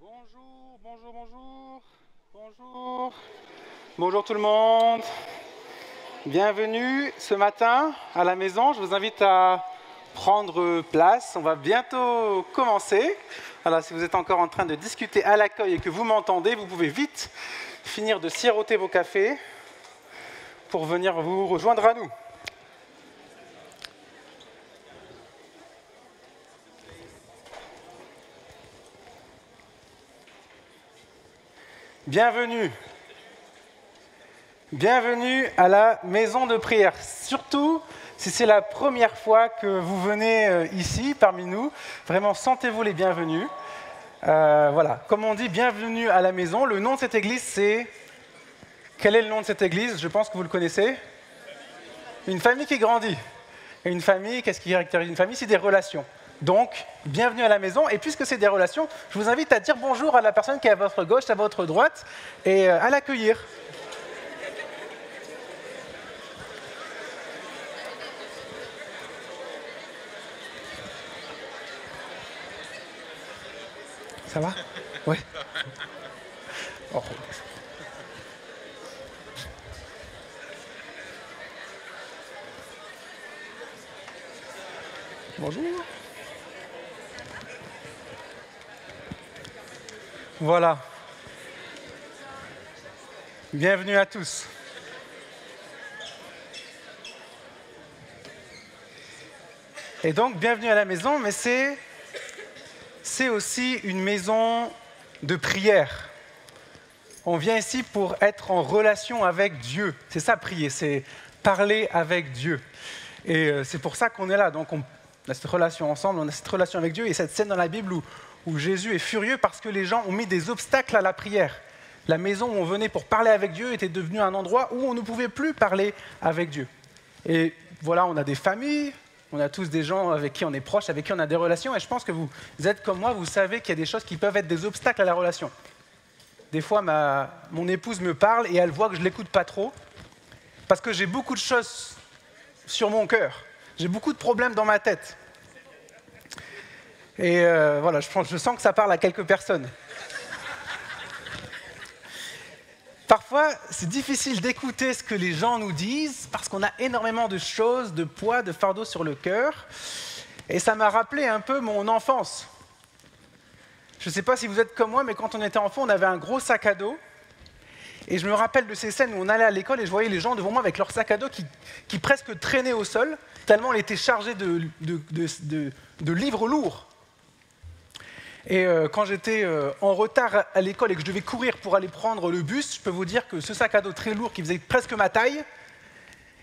Bonjour, bonjour, bonjour, bonjour. Bonjour tout le monde. Bienvenue ce matin à la maison. Je vous invite à prendre place. On va bientôt commencer. Alors si vous êtes encore en train de discuter à l'accueil et que vous m'entendez, vous pouvez vite finir de siroter vos cafés pour venir vous rejoindre à nous. Bienvenue. Bienvenue à la maison de prière. Surtout si c'est la première fois que vous venez ici parmi nous, vraiment sentez-vous les bienvenus. Voilà, comme on dit, bienvenue à la maison. Le nom de cette église, c'est... Quel est le nom de cette église? Je pense que vous le connaissez. Une famille qui grandit. Et une famille, qu'est-ce qui caractérise une famille? C'est des relations. Donc, bienvenue à la maison. Et puisque c'est des relations, je vous invite à dire bonjour à la personne qui est à votre gauche, à votre droite, et à l'accueillir. Ça va? Ouais. Oh. Bonjour. Voilà. Bienvenue à tous. Et donc, bienvenue à la maison, mais c'est aussi une maison de prière. On vient ici pour être en relation avec Dieu. C'est ça, prier, c'est parler avec Dieu. Et c'est pour ça qu'on est là. Donc, on a cette relation ensemble, on a cette relation avec Dieu. Et cette scène dans la Bible où Jésus est furieux parce que les gens ont mis des obstacles à la prière. La maison où on venait pour parler avec Dieu était devenue un endroit où on ne pouvait plus parler avec Dieu. Et voilà, on a des familles, on a tous des gens avec qui on est proche, avec qui on a des relations. Et je pense que vous êtes comme moi, vous savez qu'il y a des choses qui peuvent être des obstacles à la relation. Des fois, mon épouse me parle et elle voit que je ne l'écoute pas trop parce que j'ai beaucoup de choses sur mon cœur. J'ai beaucoup de problèmes dans ma tête. Et voilà, je sens que ça parle à quelques personnes. Parfois, c'est difficile d'écouter ce que les gens nous disent parce qu'on a énormément de choses, de poids, de fardeaux sur le cœur. Et ça m'a rappelé un peu mon enfance. Je ne sais pas si vous êtes comme moi, mais quand on était enfant, on avait un gros sac à dos. Et je me rappelle de ces scènes où on allait à l'école et je voyais les gens devant moi avec leur sac à dos qui presque traînait au sol, tellement il était chargé de livres lourds. Et quand j'étais en retard à l'école et que je devais courir pour aller prendre le bus, je peux vous dire que ce sac à dos très lourd qui faisait presque ma taille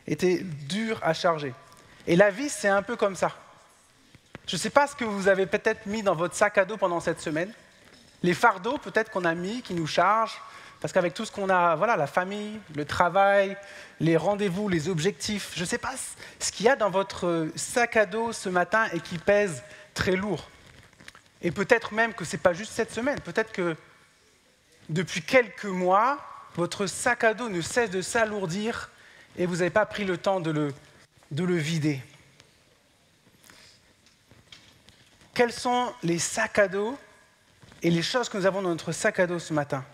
était dur à charger. Et la vie, c'est un peu comme ça. Je ne sais pas ce que vous avez peut-être mis dans votre sac à dos pendant cette semaine. Les fardeaux peut-être qu'on a mis, qui nous chargent, parce qu'avec tout ce qu'on a, voilà, la famille, le travail, les rendez-vous, les objectifs, je ne sais pas ce qu'il y a dans votre sac à dos ce matin et qui pèse très lourd. Et peut-être même que ce n'est pas juste cette semaine, peut-être que depuis quelques mois, votre sac à dos ne cesse de s'alourdir et vous n'avez pas pris le temps de le vider. Quels sont les sacs à dos et les choses que nous avons dans notre sac à dos ce matin?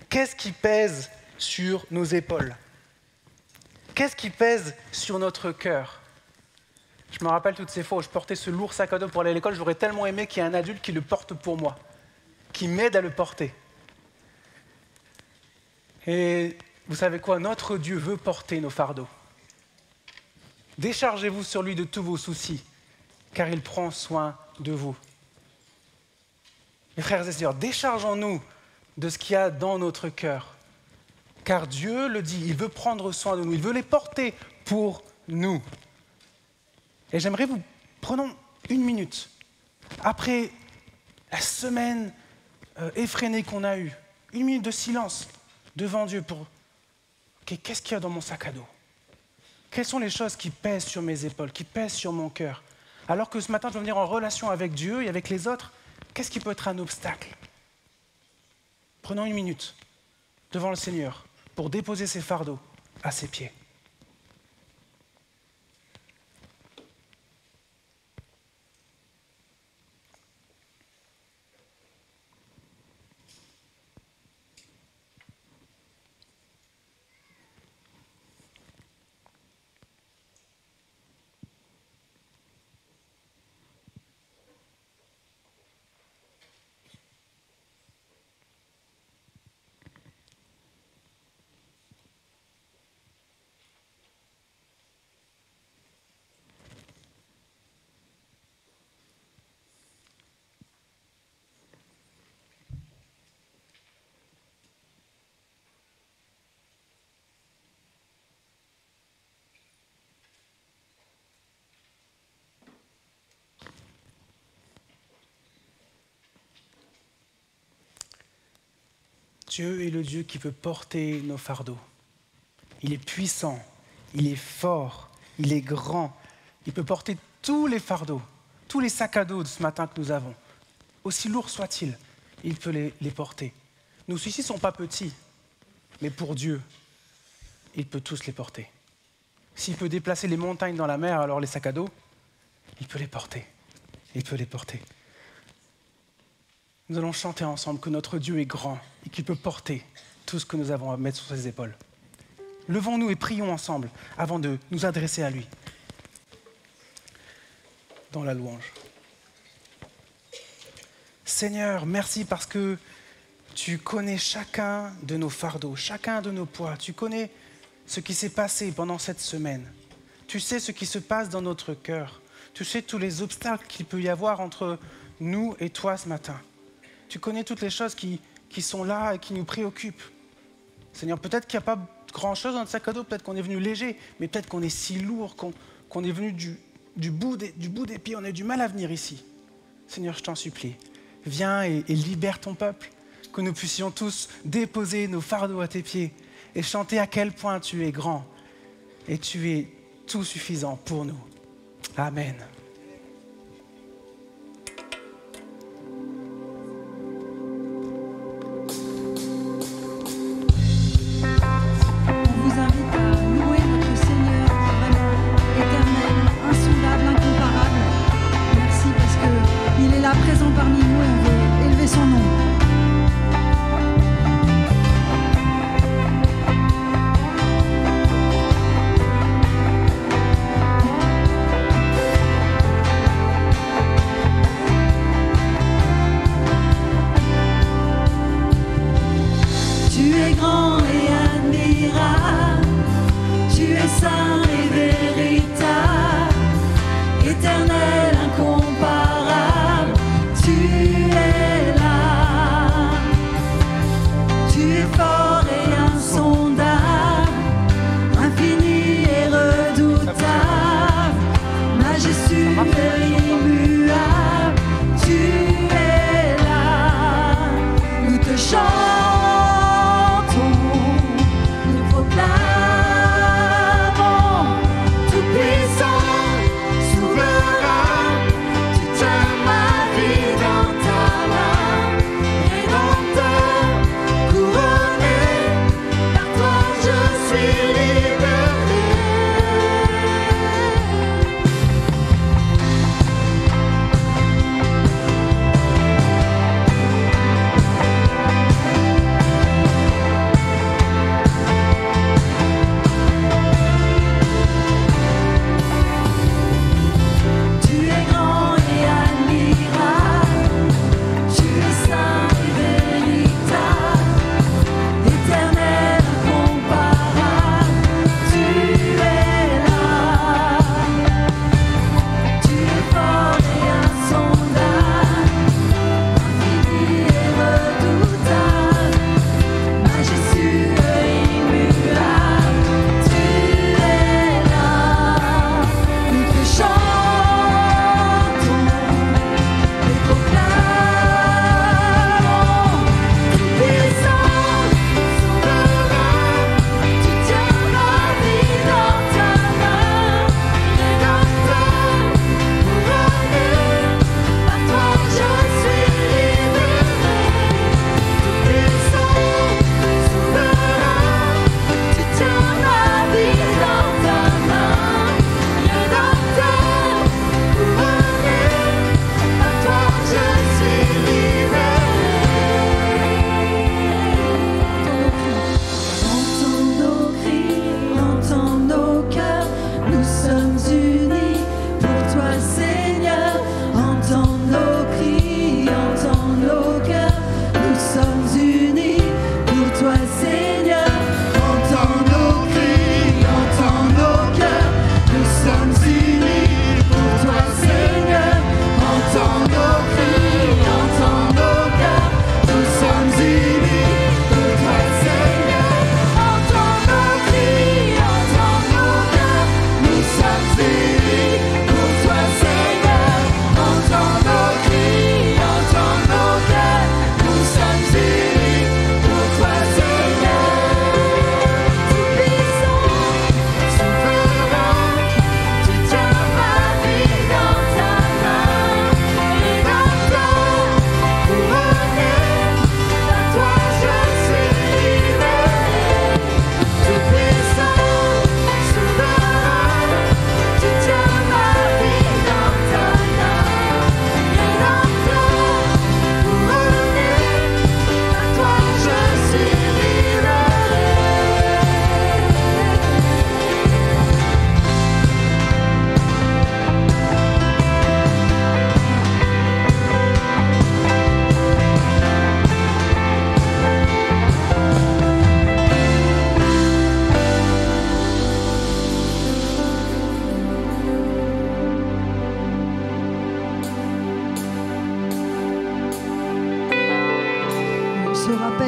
Qu'est-ce qui pèse sur nos épaules? Qu'est-ce qui pèse sur notre cœur? Je me rappelle toutes ces fois où je portais ce lourd sac à dos pour aller à l'école, j'aurais tellement aimé qu'il y ait un adulte qui le porte pour moi, qui m'aide à le porter. Et vous savez quoi? Notre Dieu veut porter nos fardeaux. Déchargez-vous sur lui de tous vos soucis, car il prend soin de vous. Mes frères et sœurs, déchargeons-nous de ce qu'il y a dans notre cœur, car Dieu le dit, il veut prendre soin de nous, il veut les porter pour nous. Et j'aimerais prenons une minute, après la semaine effrénée qu'on a eue, une minute de silence devant Dieu pour qu'est-ce qu'il y a dans mon sac à dos? Quelles sont les choses qui pèsent sur mes épaules, qui pèsent sur mon cœur? Alors que ce matin, je veux venir en relation avec Dieu et avec les autres, qu'est-ce qui peut être un obstacle? Prenons une minute devant le Seigneur pour déposer ses fardeaux à ses pieds. Dieu est le Dieu qui peut porter nos fardeaux. Il est puissant, il est fort, il est grand. Il peut porter tous les fardeaux, tous les sacs à dos de ce matin que nous avons. Aussi lourds soient-ils, il peut les porter. Nos soucis ne sont pas petits, mais pour Dieu, il peut tous les porter. S'il peut déplacer les montagnes dans la mer, alors les sacs à dos, il peut les porter. Il peut les porter. Nous allons chanter ensemble que notre Dieu est grand et qu'il peut porter tout ce que nous avons à mettre sur ses épaules. Levons-nous et prions ensemble avant de nous adresser à lui dans la louange. Seigneur, merci parce que tu connais chacun de nos fardeaux, chacun de nos poids. Tu connais ce qui s'est passé pendant cette semaine. Tu sais ce qui se passe dans notre cœur. Tu sais tous les obstacles qu'il peut y avoir entre nous et toi ce matin. Tu connais toutes les choses qui sont là et qui nous préoccupent. Seigneur, peut-être qu'il n'y a pas grand-chose dans notre sac à dos, peut-être qu'on est venu léger, mais peut-être qu'on est si lourd, qu'on est venu du bout des pieds, on a du mal à venir ici. Seigneur, je t'en supplie, viens et libère ton peuple, que nous puissions tous déposer nos fardeaux à tes pieds et chanter à quel point tu es grand et tu es tout suffisant pour nous. Amen. Présent parmi nous et on veut élever son nom. Tu es grand et admirable, tu es saint et véritable, éternel, incomparable. Tu es là, tu es fort et insondable, infini et redoutable, majestueux et immuable. Tu es là, nous te chantons, nous proclamons, tout puissant, souverain. Tu tiens ma vie dans ta main, Rédempteur, couronné, par toi je suis libéré.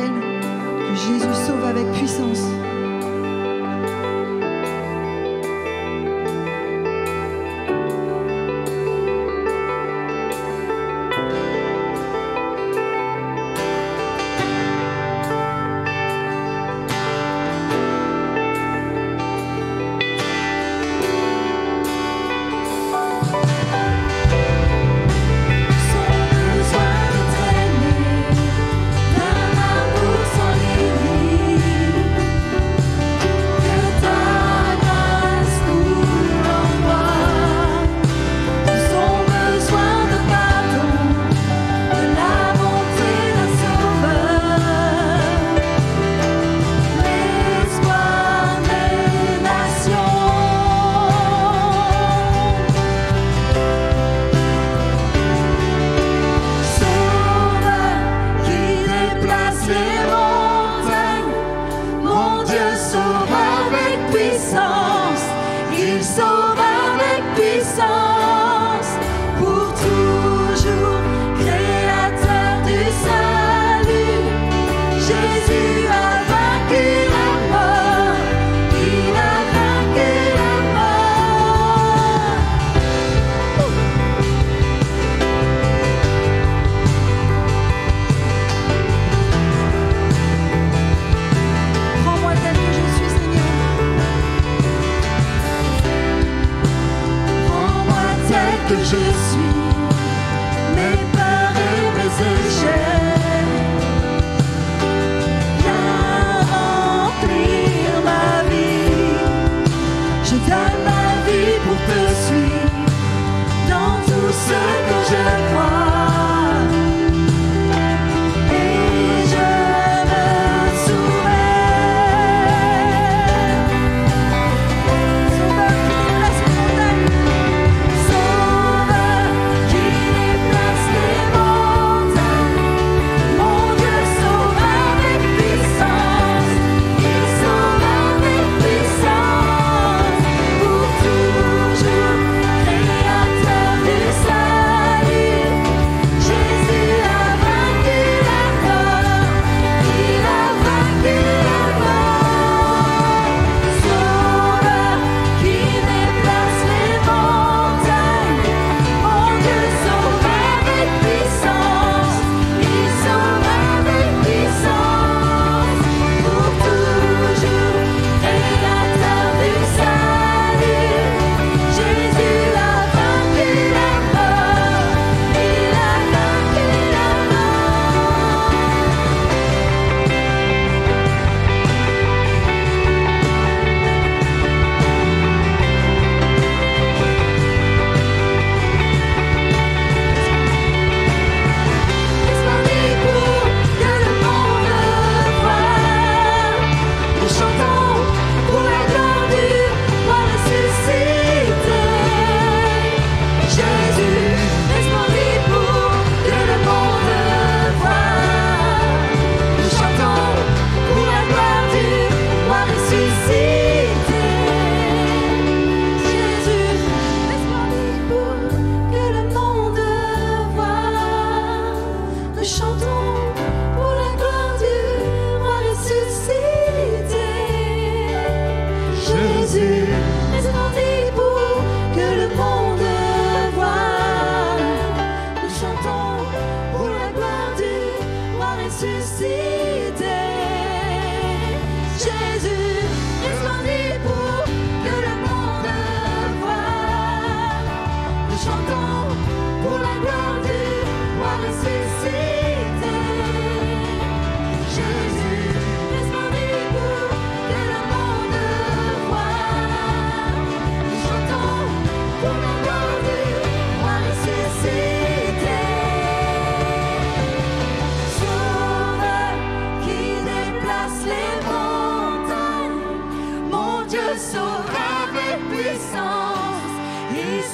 Israël, que Jésus sauve avec puissance.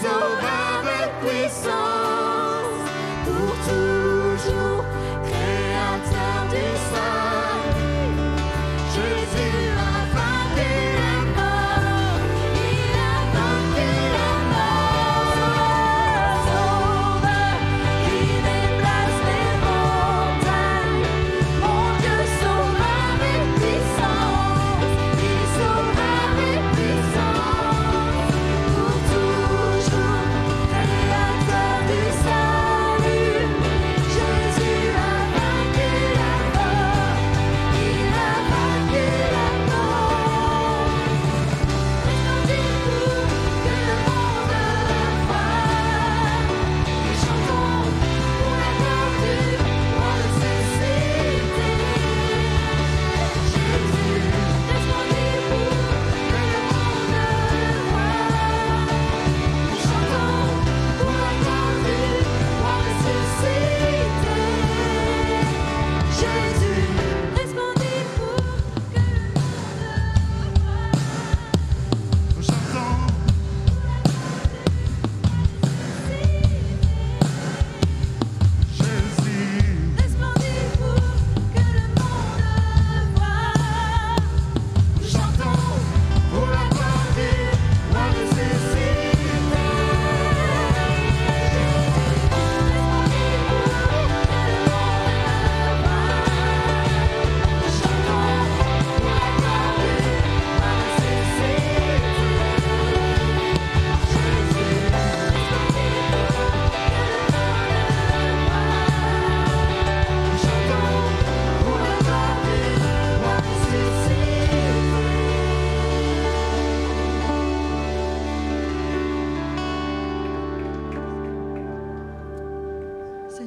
sauve avec puissance pour toujours.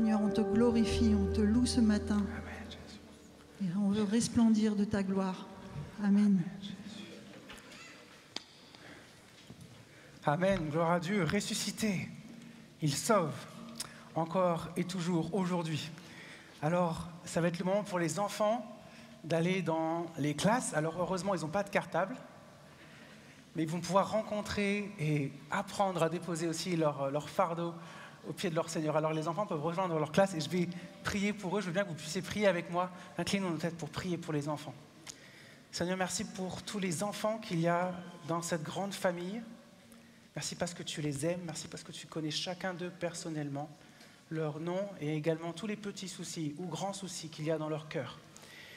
Seigneur, on te glorifie, on te loue ce matin. Amen, Jésus. Et on veut resplendir de ta gloire. Amen. Amen, gloire à Dieu, ressuscité. Il sauve, encore et toujours, aujourd'hui. Alors, ça va être le moment pour les enfants d'aller dans les classes. Alors, heureusement, ils n'ont pas de cartable, mais ils vont pouvoir rencontrer et apprendre à déposer aussi leur fardeau au pied de leur Seigneur. Alors, les enfants peuvent rejoindre leur classe et je vais prier pour eux. Je veux bien que vous puissiez prier avec moi. Inclinons nos têtes pour prier pour les enfants. Seigneur, merci pour tous les enfants qu'il y a dans cette grande famille. Merci parce que tu les aimes, merci parce que tu connais chacun d'eux personnellement, leur nom et également tous les petits soucis ou grands soucis qu'il y a dans leur cœur.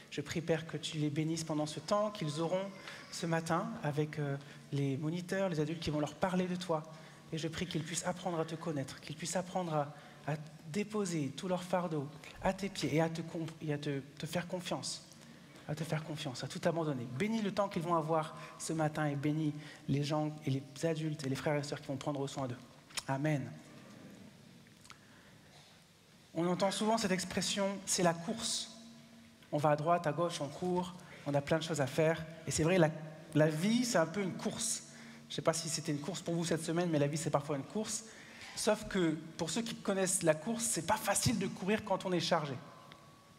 Je prie, Père, que tu les bénisses pendant ce temps qu'ils auront ce matin avec les moniteurs, les adultes qui vont leur parler de toi. Et je prie qu'ils puissent apprendre à te connaître, qu'ils puissent apprendre à déposer tout leur fardeau à tes pieds et à te faire confiance. À te faire confiance, à tout abandonner. Bénis le temps qu'ils vont avoir ce matin et bénis les gens et les adultes et les frères et sœurs qui vont prendre soin d'eux. Amen. On entend souvent cette expression, c'est la course. On va à droite, à gauche, on court, on a plein de choses à faire. Et c'est vrai, la vie, c'est un peu une course. Je ne sais pas si c'était une course pour vous cette semaine, mais la vie, c'est parfois une course. Sauf que pour ceux qui connaissent la course, ce n'est pas facile de courir quand on est chargé,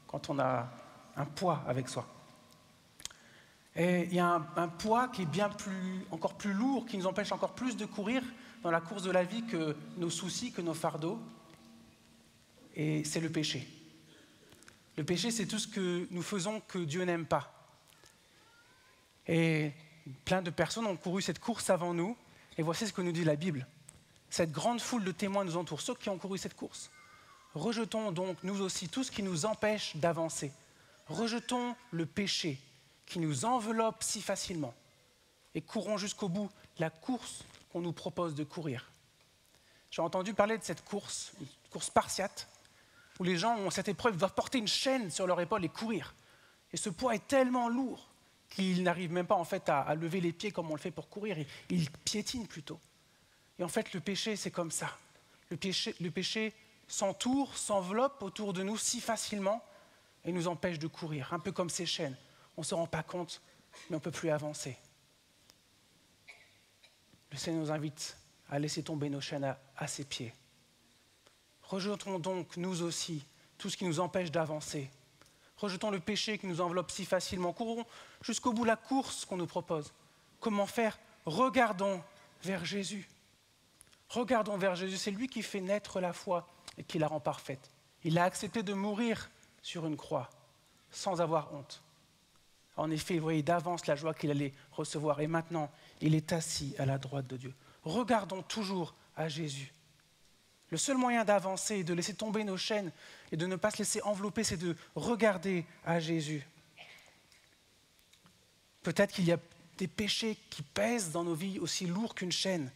quand on a un poids avec soi. Et il y a un poids qui est encore plus lourd, qui nous empêche encore plus de courir dans la course de la vie que nos soucis, que nos fardeaux. Et c'est le péché. Le péché, c'est tout ce que nous faisons que Dieu n'aime pas. Et plein de personnes ont couru cette course avant nous, et voici ce que nous dit la Bible. Cette grande foule de témoins nous entoure, ceux qui ont couru cette course. Rejetons donc, nous aussi, tout ce qui nous empêche d'avancer. Rejetons le péché qui nous enveloppe si facilement et courons jusqu'au bout la course qu'on nous propose de courir. J'ai entendu parler de cette course, une course spartiate, où les gens ont cette épreuve, doivent porter une chaîne sur leur épaule et courir. Et ce poids est tellement lourd qu'ils n'arrivent même pas en fait à lever les pieds comme on le fait pour courir, ils piétinent plutôt. Et en fait, le péché, c'est comme ça. Le péché s'entoure, s'enveloppe autour de nous si facilement et nous empêche de courir, un peu comme ces chaînes. On ne se rend pas compte, mais on ne peut plus avancer. Le Seigneur nous invite à laisser tomber nos chaînes à ses pieds. Rejetons donc, nous aussi, tout ce qui nous empêche d'avancer. Rejetons le péché qui nous enveloppe si facilement. Courons jusqu'au bout de la course qu'on nous propose. Comment faire ? Regardons vers Jésus. Regardons vers Jésus. C'est lui qui fait naître la foi et qui la rend parfaite. Il a accepté de mourir sur une croix sans avoir honte. En effet, il voyait d'avance la joie qu'il allait recevoir. Et maintenant, il est assis à la droite de Dieu. Regardons toujours à Jésus. Le seul moyen d'avancer, de laisser tomber nos chaînes et de ne pas se laisser envelopper, c'est de regarder à Jésus. Peut-être qu'il y a des péchés qui pèsent dans nos vies aussi lourds qu'une chaîne.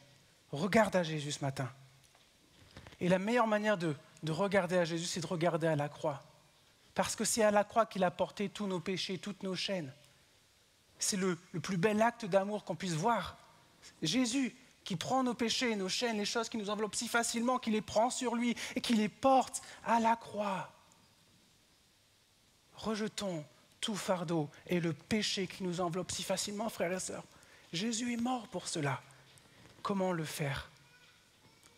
Regarde à Jésus ce matin. Et la meilleure manière de regarder à Jésus, c'est de regarder à la croix. Parce que c'est à la croix qu'il a porté tous nos péchés, toutes nos chaînes. C'est le plus bel acte d'amour qu'on puisse voir. Jésus qui prend nos péchés, nos chaînes, les choses qui nous enveloppent si facilement, qui les prend sur lui et qui les porte à la croix. Rejetons tout fardeau et le péché qui nous enveloppe si facilement, frères et sœurs. Jésus est mort pour cela. Comment le faire ?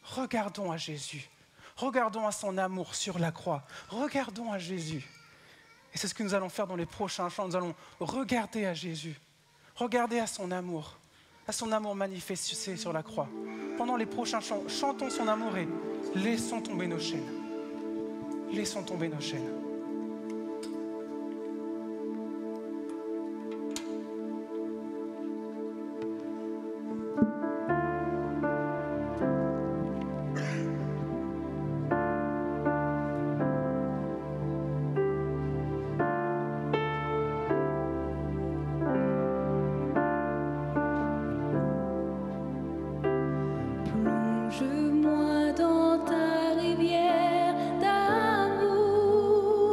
Regardons à Jésus. Regardons à son amour sur la croix. Regardons à Jésus. Et c'est ce que nous allons faire dans les prochains chants. Nous allons regarder à Jésus. Regarder à son amour manifesté sur la croix. Pendant les prochains chants, chantons son amour et laissons tomber nos chaînes. Laissons tomber nos chaînes. Plonge-moi dans ta rivière d'amour.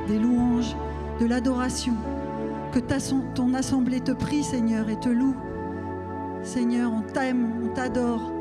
des louanges, de l'adoration. Que ton assemblée te prie, Seigneur, et te loue. Seigneur, on t'aime, on t'adore.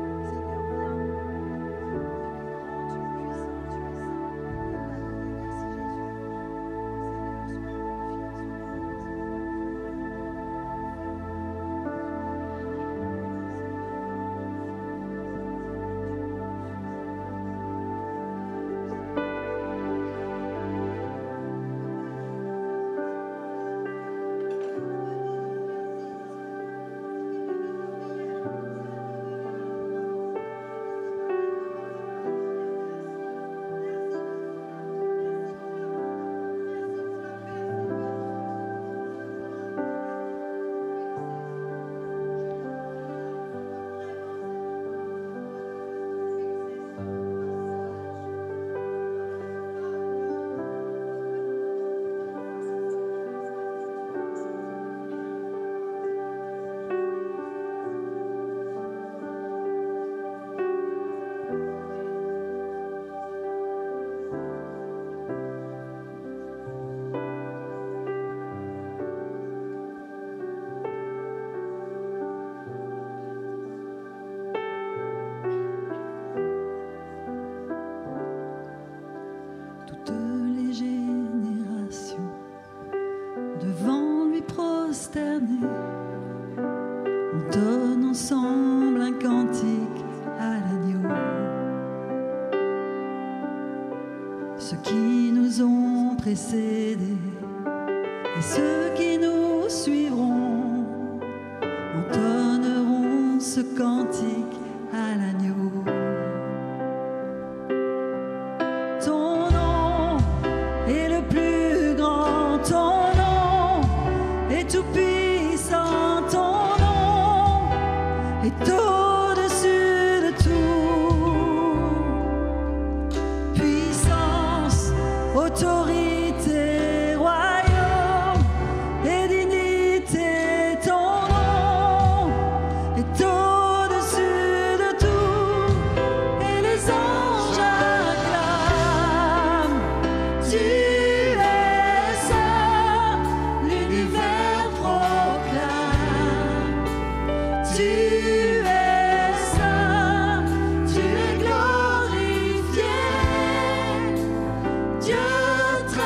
ceux qui nous ont précédés et ceux qui nous suivront entonneront ce cantique à l'agneau. Ton nom est le plus grand, ton nom est tout puissant, ton nom est au-dessus de tout. Puissance, autorité, royaume et dignité, ton nom est au-dessus de tout. Et les anges acclament, tu es saint, l'univers proclame. Tu es saint, tu es glorifié, Dieu très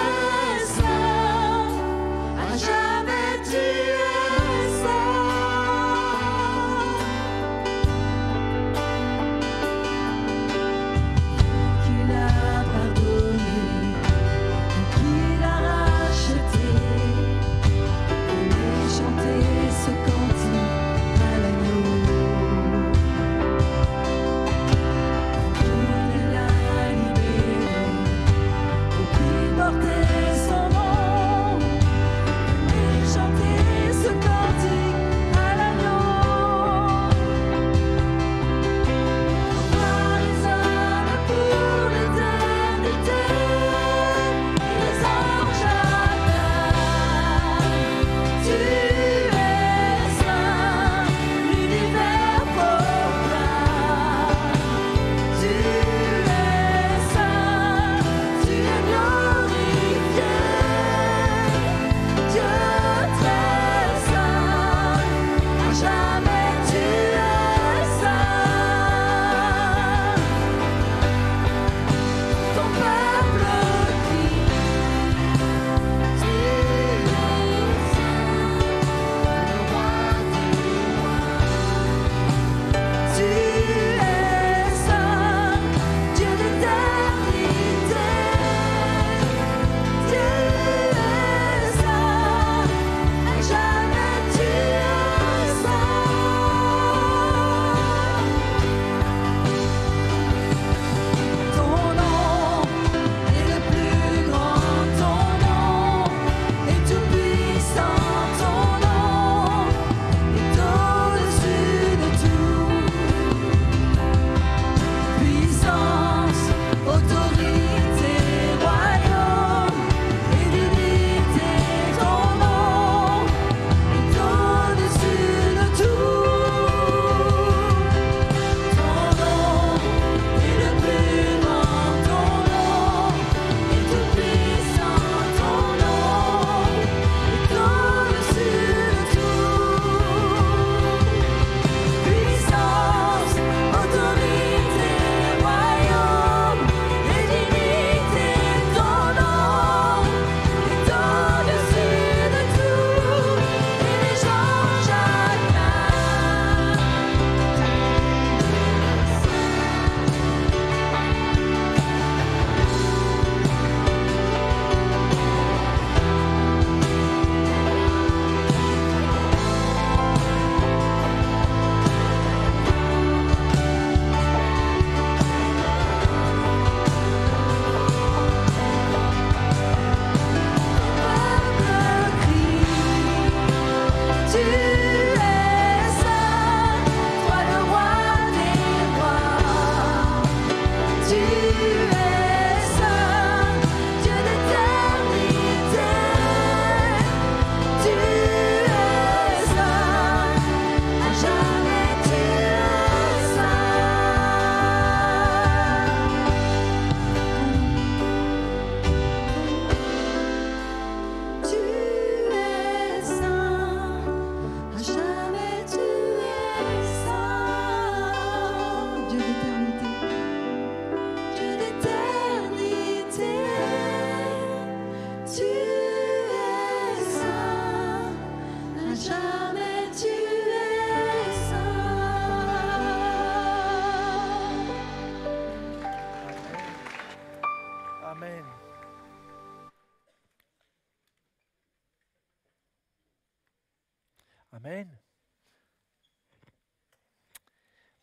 Amen.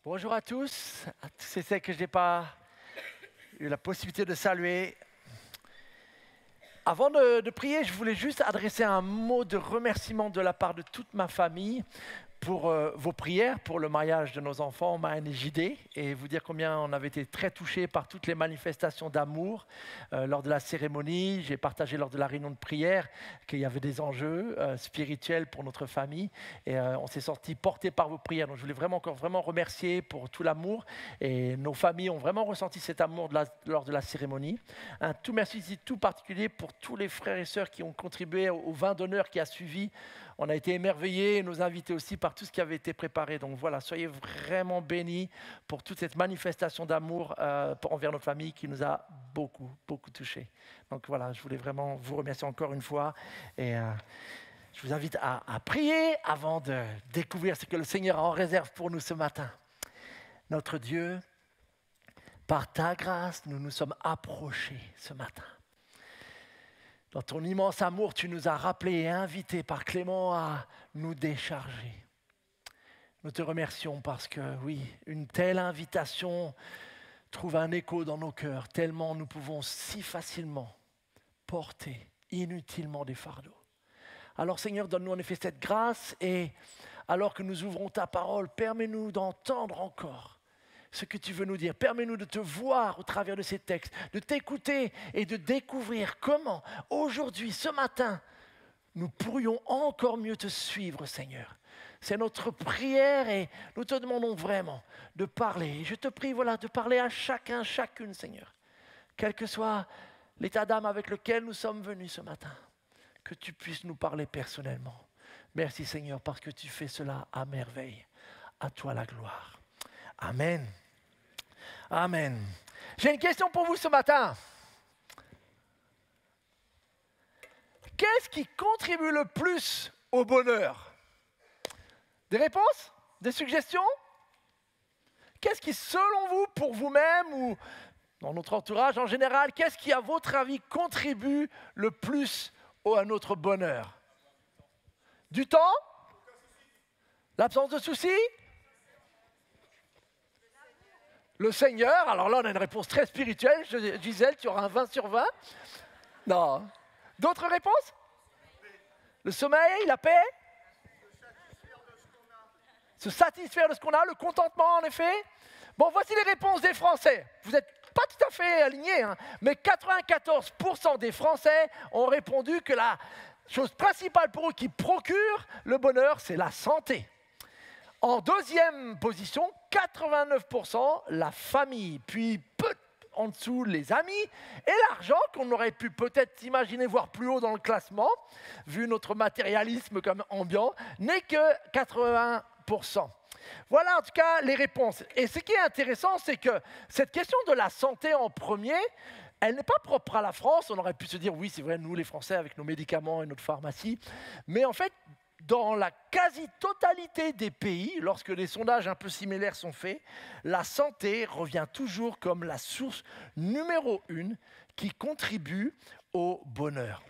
Bonjour à tous ceux que je n'ai pas eu la possibilité de saluer. Avant de prier, je voulais juste adresser un mot de remerciement de la part de toute ma famille pour vos prières, pour le mariage de nos enfants, Maëlle et JD, et vous dire combien on avait été très touchés par toutes les manifestations d'amour lors de la cérémonie. J'ai partagé lors de la réunion de prière qu'il y avait des enjeux spirituels pour notre famille, et on s'est sortis portés par vos prières. Donc je voulais vraiment remercier pour tout l'amour, et nos familles ont vraiment ressenti cet amour lors de la cérémonie. Un tout merci ici tout particulier pour tous les frères et sœurs qui ont contribué au vin d'honneur qui a suivi. On a été émerveillés, nos invités aussi, par tout ce qui avait été préparé. Donc voilà, soyez vraiment bénis pour toute cette manifestation d'amour envers nos familles qui nous a beaucoup, beaucoup touchés. Donc voilà, je voulais vraiment vous remercier encore une fois. Et je vous invite à prier avant de découvrir ce que le Seigneur a en réserve pour nous ce matin. Notre Dieu, par ta grâce, nous nous sommes approchés ce matin. Dans ton immense amour, tu nous as rappelés et invités par Clément à nous décharger. Nous te remercions parce que, oui, une telle invitation trouve un écho dans nos cœurs, tellement nous pouvons si facilement porter inutilement des fardeaux. Alors Seigneur, donne-nous en effet cette grâce et alors que nous ouvrons ta parole, permets-nous d'entendre encore ce que tu veux nous dire. Permets-nous de te voir au travers de ces textes, de t'écouter et de découvrir comment, aujourd'hui, ce matin, nous pourrions encore mieux te suivre, Seigneur. C'est notre prière et nous te demandons vraiment de parler. Et je te prie, de parler à chacun, chacune, Seigneur. Quel que soit l'état d'âme avec lequel nous sommes venus ce matin, que tu puisses nous parler personnellement. Merci, Seigneur, parce que tu fais cela à merveille. À toi la gloire. Amen. Amen. J'ai une question pour vous ce matin. Qu'est-ce qui contribue le plus au bonheur? Des réponses? Des suggestions? Qu'est-ce qui, selon vous, pour vous-même ou dans notre entourage en général, qu'est-ce qui, à votre avis, contribue le plus à notre bonheur? Du temps? L'absence de soucis? Le Seigneur, alors là on a une réponse très spirituelle. Gisèle, tu auras un 20 sur 20. Non. D'autres réponses? Le sommeil, la paix? Se satisfaire de ce qu'on a, le contentement en effet. Bon, voici les réponses des Français. Vous n'êtes pas tout à fait alignés, mais 94% des Français ont répondu que la chose principale pour eux qui procure le bonheur, c'est la santé. En deuxième position, 89%, la famille, puis peu en dessous les amis et l'argent qu'on aurait pu peut-être imaginer voir plus haut dans le classement, vu notre matérialisme comme ambiant, n'est que 80%. Voilà en tout cas les réponses. Et ce qui est intéressant, c'est que cette question de la santé en premier, elle n'est pas propre à la France. On aurait pu se dire, oui, c'est vrai, nous les Français avec nos médicaments et notre pharmacie. Mais en fait, dans la quasi-totalité des pays, lorsque des sondages un peu similaires sont faits, la santé revient toujours comme la source numéro 1 qui contribue au bonheur.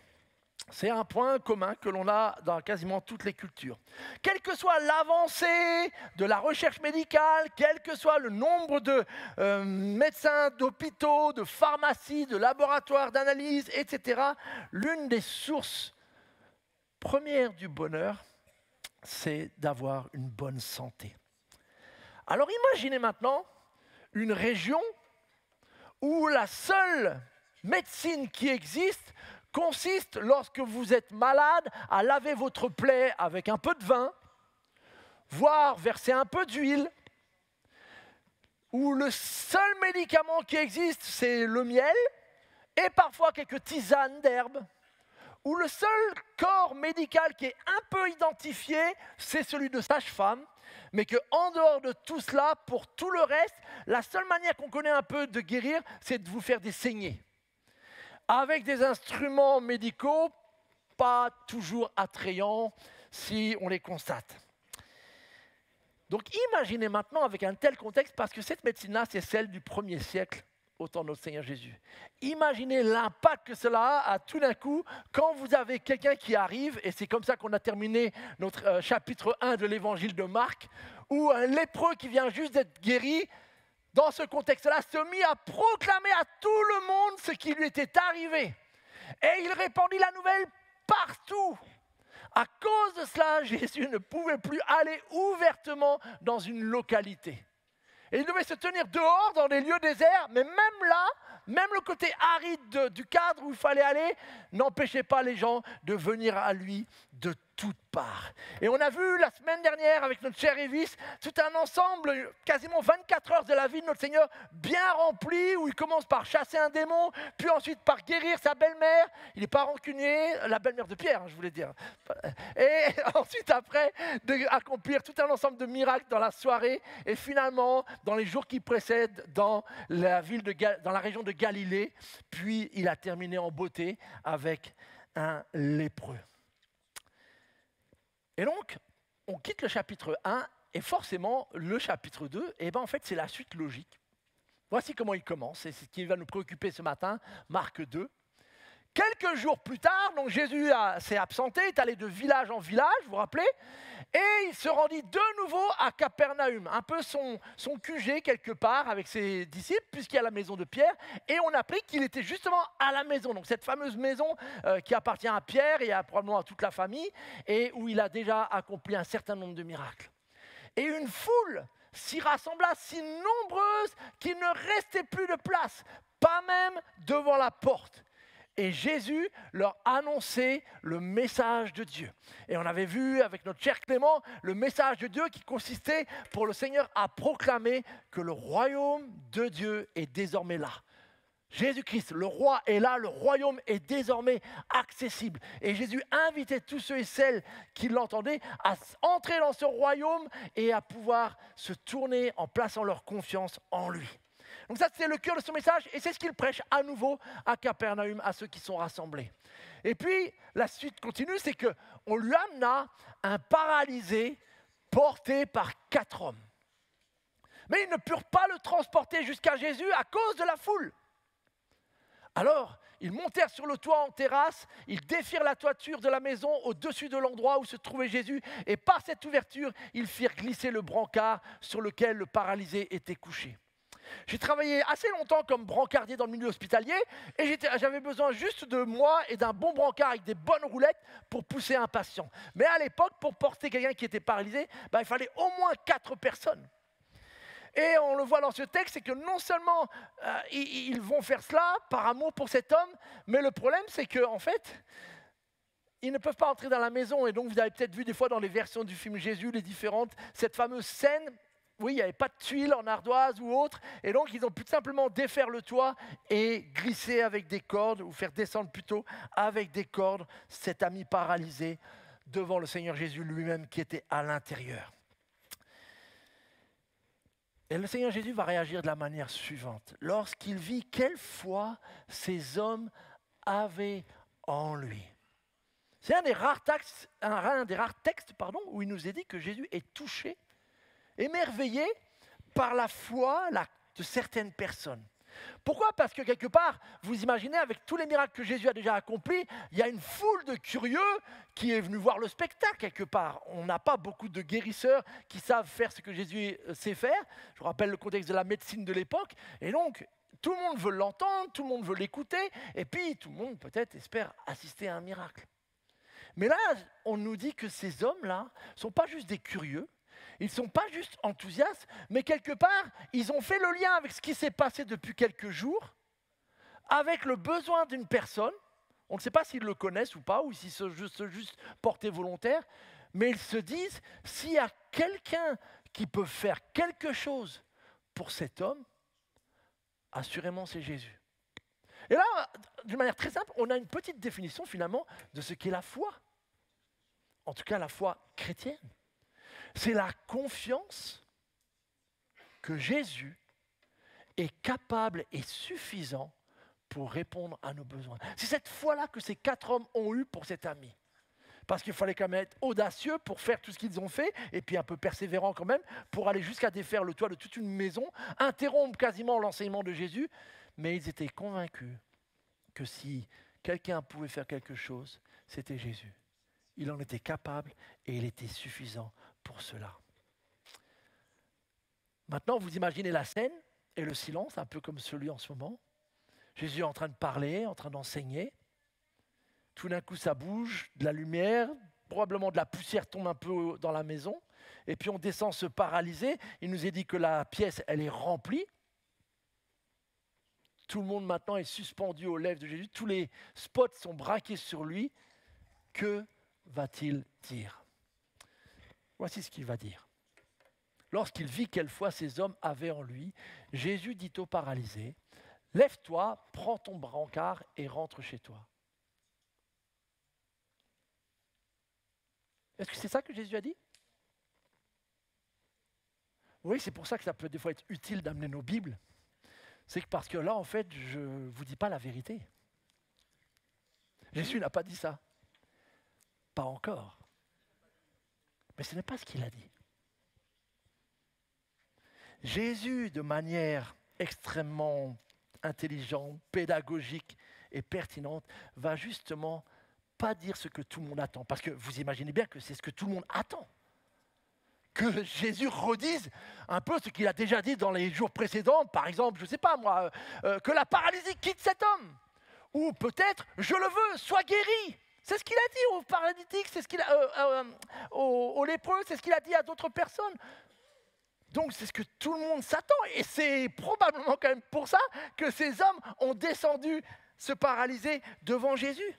C'est un point commun que l'on a dans quasiment toutes les cultures. Quelle que soit l'avancée de la recherche médicale, quel que soit le nombre de médecins, d'hôpitaux, de pharmacies, de laboratoires d'analyse, etc., l'une des sources premières du bonheur, c'est d'avoir une bonne santé. Alors imaginez maintenant une région où la seule médecine qui existe consiste, lorsque vous êtes malade, à laver votre plaie avec un peu de vin, voire verser un peu d'huile, où le seul médicament qui existe, c'est le miel, et parfois quelques tisanes d'herbes, où le seul corps médical qui est un peu identifié, c'est celui de sage-femme, mais qu'en dehors de tout cela, pour tout le reste, la seule manière qu'on connaît un peu de guérir, c'est de vous faire des saignées. Avec des instruments médicaux pas toujours attrayants si on les constate. Donc imaginez maintenant avec un tel contexte, parce que cette médecine-là, c'est celle du 1er siècle autant notre Seigneur Jésus. Imaginez l'impact que cela a tout d'un coup quand vous avez quelqu'un qui arrive, et c'est comme ça qu'on a terminé notre chapitre 1 de l'évangile de Marc, où un lépreux qui vient juste d'être guéri, dans ce contexte-là, se mit à proclamer à tout le monde ce qui lui était arrivé. Et il répandit la nouvelle partout. À cause de cela, Jésus ne pouvait plus aller ouvertement dans une localité. Et il devait se tenir dehors dans des lieux déserts, mais même là, même le côté aride du cadre où il fallait aller, n'empêchait pas les gens de venir à lui de toutes parts. Et on a vu la semaine dernière avec notre cher Evis, tout un ensemble, quasiment 24 heures de la vie de notre Seigneur, bien rempli, où il commence par chasser un démon, puis ensuite par guérir sa belle-mère. Il n'est pas rancunier, la belle-mère de Pierre, je voulais dire. Et ensuite, après, d'accomplir tout un ensemble de miracles dans la soirée, et finalement, dans les jours qui précèdent, dans la région de Galilée, puis il a terminé en beauté avec un lépreux. Et donc, on quitte le chapitre 1 et forcément, le chapitre 2, en fait, c'est la suite logique. Voici comment il commence, et c'est ce qui va nous préoccuper ce matin, Marc 2. Quelques jours plus tard, donc Jésus s'est absenté, est allé de village en village, vous vous rappelez, et il se rendit de nouveau à Capernaum, un peu son QG quelque part avec ses disciples, puisqu'il y a la maison de Pierre, et on a appris qu'il était justement à la maison, donc cette fameuse maison qui appartient à Pierre et probablement à toute la famille, et où il a déjà accompli un certain nombre de miracles. Et une foule s'y rassembla si nombreuse qu'il ne restait plus de place, pas même devant la porte. Et Jésus leur annonçait le message de Dieu. Et on avait vu avec notre cher Clément le message de Dieu qui consistait pour le Seigneur à proclamer que le royaume de Dieu est désormais là. Jésus-Christ, le roi est là, le royaume est désormais accessible. Et Jésus invitait tous ceux et celles qui l'entendaient à entrer dans ce royaume et à pouvoir se tourner en plaçant leur confiance en lui. Donc ça, c'est le cœur de son message et c'est ce qu'il prêche à nouveau à Capernaum, à ceux qui sont rassemblés. Et puis, la suite continue, c'est qu'on lui amena un paralysé porté par 4 hommes. Mais ils ne purent pas le transporter jusqu'à Jésus à cause de la foule. Alors, ils montèrent sur le toit en terrasse, ils défirent la toiture de la maison au-dessus de l'endroit où se trouvait Jésus, et par cette ouverture, ils firent glisser le brancard sur lequel le paralysé était couché. J'ai travaillé assez longtemps comme brancardier dans le milieu hospitalier et j'avais besoin juste de moi et d'un bon brancard avec des bonnes roulettes pour pousser un patient. Mais à l'époque, pour porter quelqu'un qui était paralysé, il fallait au moins 4 personnes. Et on le voit dans ce texte, c'est que non seulement ils vont faire cela par amour pour cet homme, mais le problème c'est qu'en fait, ils ne peuvent pas entrer dans la maison. Et donc vous avez peut-être vu des fois dans les versions du film Jésus, les différentes, cette fameuse scène. Oui, il n'y avait pas de tuiles en ardoise ou autre, et donc ils ont pu simplement défaire le toit et glisser avec des cordes, ou faire descendre plutôt avec des cordes cet ami paralysé devant le Seigneur Jésus lui-même qui était à l'intérieur. Et le Seigneur Jésus va réagir de la manière suivante. Lorsqu'il vit quelle foi ces hommes avaient en lui. C'est un des rares textes où il nous est dit que Jésus est touché, émerveillé par la foi de certaines personnes. Pourquoi ? Parce que quelque part, vous imaginez, avec tous les miracles que Jésus a déjà accomplis, il y a une foule de curieux qui est venue voir le spectacle quelque part. On n'a pas beaucoup de guérisseurs qui savent faire ce que Jésus sait faire. Je vous rappelle le contexte de la médecine de l'époque. Et donc, tout le monde veut l'entendre, tout le monde veut l'écouter, et puis tout le monde peut-être espère assister à un miracle. Mais là, on nous dit que ces hommes-là ne sont pas juste des curieux, ils ne sont pas juste enthousiastes, mais quelque part, ils ont fait le lien avec ce qui s'est passé depuis quelques jours, avec le besoin d'une personne. On ne sait pas s'ils le connaissent ou pas, ou s'ils sont juste portés volontaires, mais ils se disent, s'il y a quelqu'un qui peut faire quelque chose pour cet homme, assurément c'est Jésus. Et là, d'une manière très simple, on a une petite définition finalement de ce qu'est la foi. En tout cas, la foi chrétienne. C'est la confiance que Jésus est capable et suffisant pour répondre à nos besoins. C'est cette foi-là que ces 4 hommes ont eu pour cet ami. Parce qu'il fallait quand même être audacieux pour faire tout ce qu'ils ont fait, et puis un peu persévérant quand même, pour aller jusqu'à défaire le toit de toute une maison, interrompre quasiment l'enseignement de Jésus, mais ils étaient convaincus que si quelqu'un pouvait faire quelque chose, c'était Jésus. Il en était capable et il était suffisant pour cela. Maintenant, vous imaginez la scène et le silence, un peu comme celui en ce moment. Jésus est en train de parler, en train d'enseigner. Tout d'un coup, ça bouge, de la lumière, probablement de la poussière tombe un peu dans la maison. Et puis on descend se paralyser. Il nous est dit que la pièce, elle est remplie. Tout le monde maintenant est suspendu aux lèvres de Jésus. Tous les spots sont braqués sur lui. Que va-t-il dire? Voici ce qu'il va dire. Lorsqu'il vit quelle foi ces hommes avaient en lui, Jésus dit au paralysé, « Lève-toi, prends ton brancard et rentre chez toi. » Est-ce que c'est ça que Jésus a dit? Oui, c'est pour ça que ça peut des fois être utile d'amener nos Bibles. C'est que parce que là, en fait, je ne vous dis pas la vérité. Jésus n'a pas dit ça. Pas encore. Mais ce n'est pas ce qu'il a dit. Jésus, de manière extrêmement intelligente, pédagogique et pertinente, va justement pas dire ce que tout le monde attend. Parce que vous imaginez bien que c'est ce que tout le monde attend. Que Jésus redise un peu ce qu'il a déjà dit dans les jours précédents. Par exemple, je ne sais pas moi, que la paralysie quitte cet homme. Ou peut-être, je le veux, sois guéri. C'est ce qu'il a dit aux paralytiques, c'est ce qu'il a, aux lépreux, c'est ce qu'il a dit à d'autres personnes. Donc c'est ce que tout le monde s'attend. Et c'est probablement quand même pour ça que ces hommes ont descendu se paralyser devant Jésus.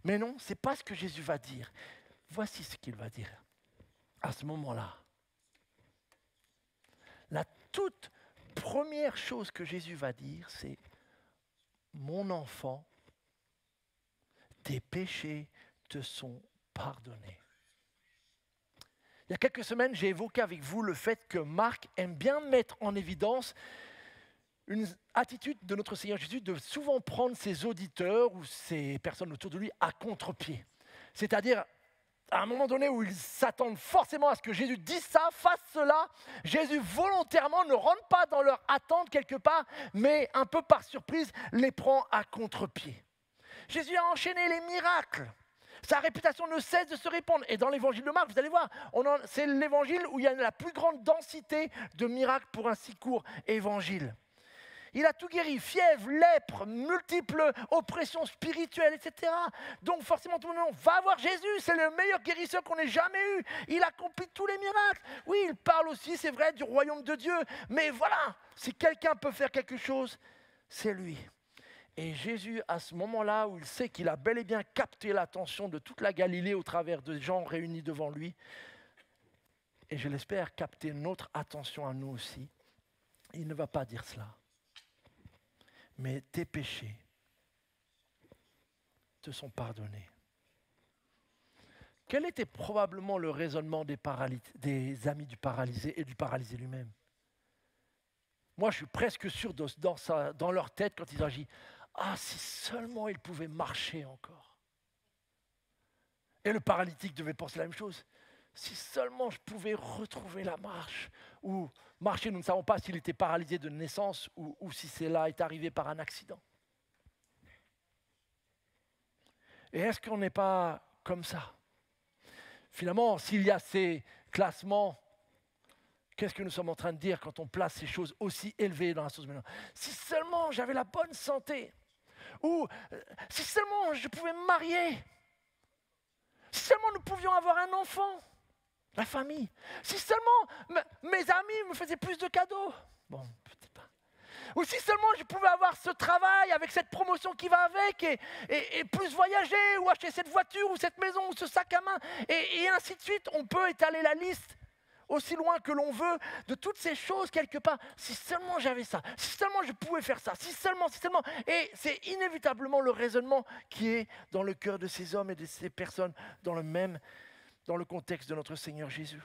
Mais non, ce n'est pas ce que Jésus va dire. Voici ce qu'il va dire à ce moment-là. La toute première chose que Jésus va dire, c'est « Mon enfant, tes péchés te sont pardonnés. » Il y a quelques semaines, j'ai évoqué avec vous le fait que Marc aime bien mettre en évidence une attitude de notre Seigneur Jésus de souvent prendre ses auditeurs ou ses personnes autour de lui à contre-pied. C'est-à-dire, à un moment donné où ils s'attendent forcément à ce que Jésus dise ça, fasse cela, Jésus volontairement ne rentre pas dans leur attente quelque part, mais un peu par surprise, les prend à contre-pied. Jésus a enchaîné les miracles. Sa réputation ne cesse de se répandre. Et dans l'évangile de Marc, vous allez voir, c'est l'évangile où il y a la plus grande densité de miracles pour un si court évangile. Il a tout guéri, fièvre, lèpre, multiples oppressions spirituelles, etc. Donc forcément, tout le monde va voir Jésus, c'est le meilleur guérisseur qu'on ait jamais eu. Il accomplit tous les miracles. Oui, il parle aussi, c'est vrai, du royaume de Dieu. Mais voilà, si quelqu'un peut faire quelque chose, c'est lui. Et Jésus, à ce moment-là où il sait qu'il a bel et bien capté l'attention de toute la Galilée au travers de gens réunis devant lui, et je l'espère capter notre attention à nous aussi, il ne va pas dire cela. Mais tes péchés te sont pardonnés. Quel était probablement le raisonnement des amis du paralysé et du paralysé lui-même? Moi, je suis presque sûr dans leur tête quand ils agissent. Ah, si seulement il pouvait marcher encore. Et le paralytique devait penser la même chose. Si seulement je pouvais retrouver la marche. Ou marcher, nous ne savons pas s'il était paralysé de naissance ou si cela est arrivé par un accident. Et est-ce qu'on n'est pas comme ça? Finalement, s'il y a ces classements, qu'est-ce que nous sommes en train de dire quand on place ces choses aussi élevées dans la sauce maintenant? Si seulement j'avais la bonne santé, ou si seulement je pouvais me marier, si seulement nous pouvions avoir un enfant, la famille, si seulement mes amis me faisaient plus de cadeaux, bon, peut-être pas. Ou si seulement je pouvais avoir ce travail avec cette promotion qui va avec et plus voyager, ou acheter cette voiture, ou cette maison, ou ce sac à main, et ainsi de suite, on peut étaler la liste aussi loin que l'on veut, de toutes ces choses quelque part. Si seulement j'avais ça, si seulement je pouvais faire ça, si seulement. Et c'est inévitablement le raisonnement qui est dans le cœur de ces hommes et de ces personnes dans le contexte de notre Seigneur Jésus.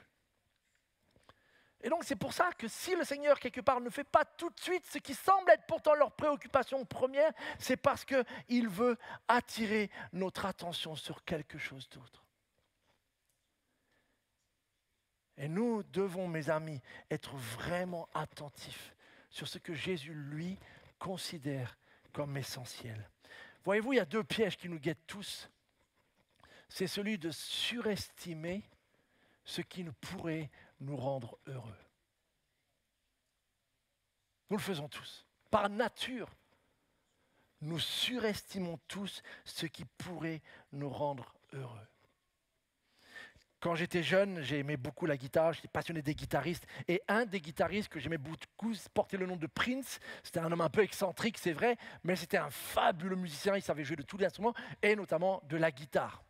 Et donc c'est pour ça que si le Seigneur quelque part ne fait pas tout de suite ce qui semble être pourtant leur préoccupation première, c'est parce qu'il veut attirer notre attention sur quelque chose d'autre. Et nous devons, mes amis, être vraiment attentifs sur ce que Jésus, lui, considère comme essentiel. Voyez-vous, il y a 2 pièges qui nous guettent tous. C'est celui de surestimer ce qui pourrait nous rendre heureux. Nous le faisons tous. Par nature, nous surestimons tous ce qui pourrait nous rendre heureux. Quand j'étais jeune, j'aimais beaucoup la guitare, j'étais passionné des guitaristes. Et un des guitaristes que j'aimais beaucoup portait le nom de Prince. C'était un homme un peu excentrique, c'est vrai, mais c'était un fabuleux musicien. Il savait jouer de tous les instruments, et notamment de la guitare.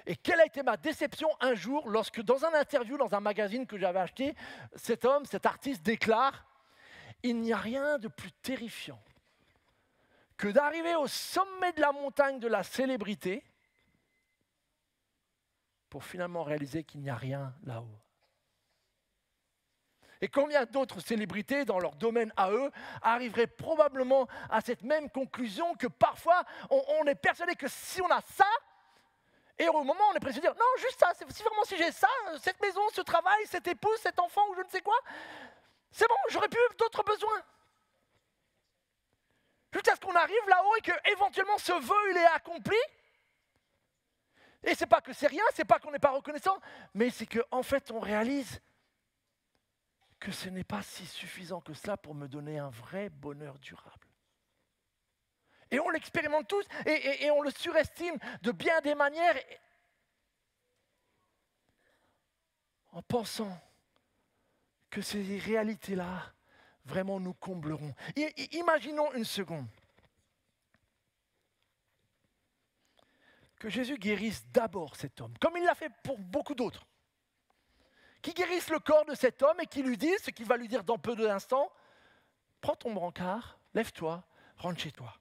Et quelle a été ma déception un jour, lorsque dans un interview, dans un magazine que j'avais acheté, cet homme, cet artiste déclare « Il n'y a rien de plus terrifiant que d'arriver au sommet de la montagne de la célébrité pour finalement réaliser qu'il n'y a rien là-haut. » Et combien d'autres célébrités dans leur domaine à eux arriveraient probablement à cette même conclusion que parfois on est persuadé que si on a ça, et au moment où on est pressé de dire non, juste ça, si j'ai ça, cette maison, ce travail, cette épouse, cet enfant ou je ne sais quoi, c'est bon, j'aurais plus d'autres besoins. Jusqu'à ce qu'on arrive là-haut et qu'éventuellement ce vœu il est accompli. Et c'est pas que c'est rien, c'est pas qu'on n'est pas reconnaissant, mais c'est qu'en fait on réalise que ce n'est pas si suffisant que cela pour me donner un vrai bonheur durable. Et on l'expérimente tous et on le surestime de bien des manières en pensant que ces réalités-là vraiment nous combleront. Imaginons une seconde que Jésus guérisse d'abord cet homme, comme il l'a fait pour beaucoup d'autres. Qu'il guérisse le corps de cet homme et qu'il lui dise ce qu'il va lui dire dans peu d'instants. Prends ton brancard, lève-toi, rentre chez toi.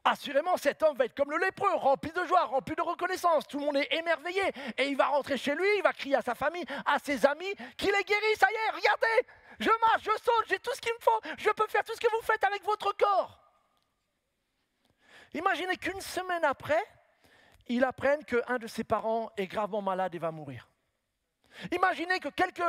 Assurément, cet homme va être comme le lépreux, rempli de joie, rempli de reconnaissance. Tout le monde est émerveillé. Et il va rentrer chez lui, il va crier à sa famille, à ses amis, qu'il est guéri, ça y est, regardez, je marche, je saute, j'ai tout ce qu'il me faut, je peux faire tout ce que vous faites avec votre corps. Imaginez qu'une semaine après, il apprenne qu'un de ses parents est gravement malade et va mourir. Imaginez que quelques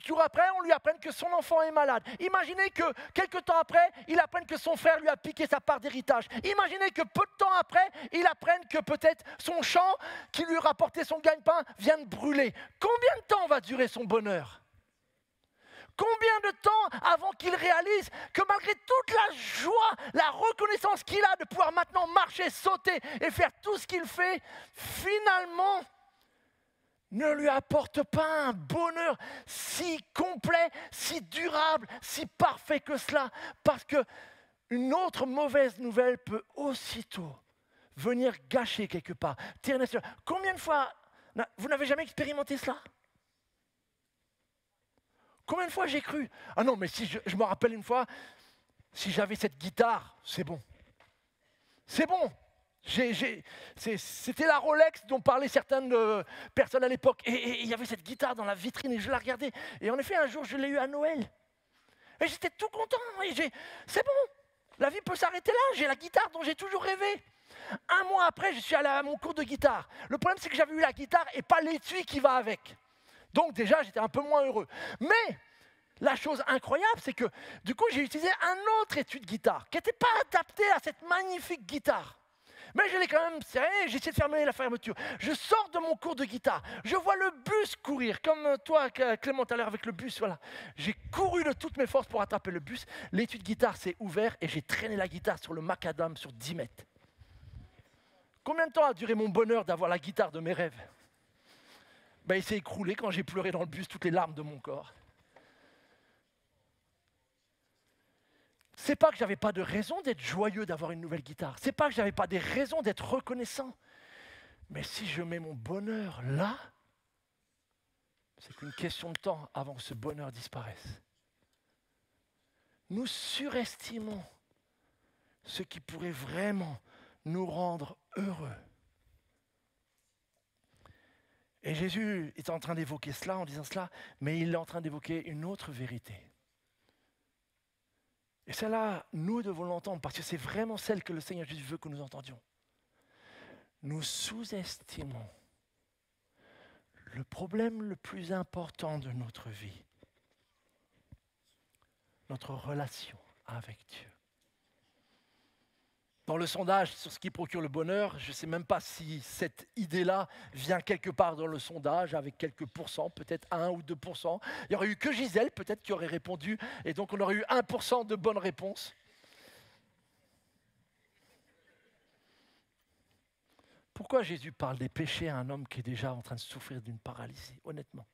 jours après, on lui apprenne que son enfant est malade. Imaginez que quelques temps après, il apprenne que son frère lui a piqué sa part d'héritage. Imaginez que peu de temps après, il apprenne que peut-être son champ qui lui rapportait son gagne-pain vient de brûler. Combien de temps va durer son bonheur ? Combien de temps avant qu'il réalise que malgré toute la joie, la reconnaissance qu'il a de pouvoir maintenant marcher, sauter et faire tout ce qu'il fait, finalement ne lui apporte pas un bonheur si complet, si durable, si parfait que cela. Parce qu'une autre mauvaise nouvelle peut aussitôt venir gâcher quelque part. Combien de fois vous n'avez jamais expérimenté cela ? Combien de fois j'ai cru ? Ah non, mais si je me rappelle une fois, si j'avais cette guitare, c'est bon. C'est bon. C'était la Rolex dont parlaient certaines personnes à l'époque. Et il y avait cette guitare dans la vitrine et je la regardais. Et en effet, un jour, je l'ai eue à Noël. Et j'étais tout content. C'est bon, la vie peut s'arrêter là. J'ai la guitare dont j'ai toujours rêvé. Un mois après, je suis allé à mon cours de guitare. Le problème, c'est que j'avais eu la guitare et pas l'étui qui va avec. Donc déjà, j'étais un peu moins heureux. Mais la chose incroyable, c'est que du coup, j'ai utilisé un autre étui de guitare qui n'était pas adapté à cette magnifique guitare. Mais je l'ai quand même serré, j'ai essayé de fermer la fermeture. Je sors de mon cours de guitare, je vois le bus courir, comme toi, Clément, tout à l'heure avec le bus, voilà. J'ai couru de toutes mes forces pour attraper le bus. L'étui de guitare s'est ouvert et j'ai traîné la guitare sur le macadam sur 10 mètres. Combien de temps a duré mon bonheur d'avoir la guitare de mes rêves ? Il s'est écroulé quand j'ai pleuré dans le bus toutes les larmes de mon corps. C'est pas que j'avais pas de raison d'être joyeux d'avoir une nouvelle guitare. C'est pas que j'avais pas des raisons d'être reconnaissant. Mais si je mets mon bonheur là, c'est qu'une question de temps avant que ce bonheur disparaisse. Nous surestimons ce qui pourrait vraiment nous rendre heureux. Et Jésus est en train d'évoquer cela en disant cela, mais il est en train d'évoquer une autre vérité. Et celle-là, nous devons l'entendre parce que c'est vraiment celle que le Seigneur Jésus veut que nous entendions. Nous sous-estimons le problème le plus important de notre vie, notre relation avec Dieu. Dans le sondage sur ce qui procure le bonheur, je ne sais même pas si cette idée-là vient quelque part dans le sondage avec quelques pourcents, peut-être 1 ou 2%. Il n'y aurait eu que Gisèle, peut-être, qui aurait répondu, et donc on aurait eu 1% de bonnes réponses. Pourquoi Jésus parle des péchés à un homme qui est déjà en train de souffrir d'une paralysie, honnêtement?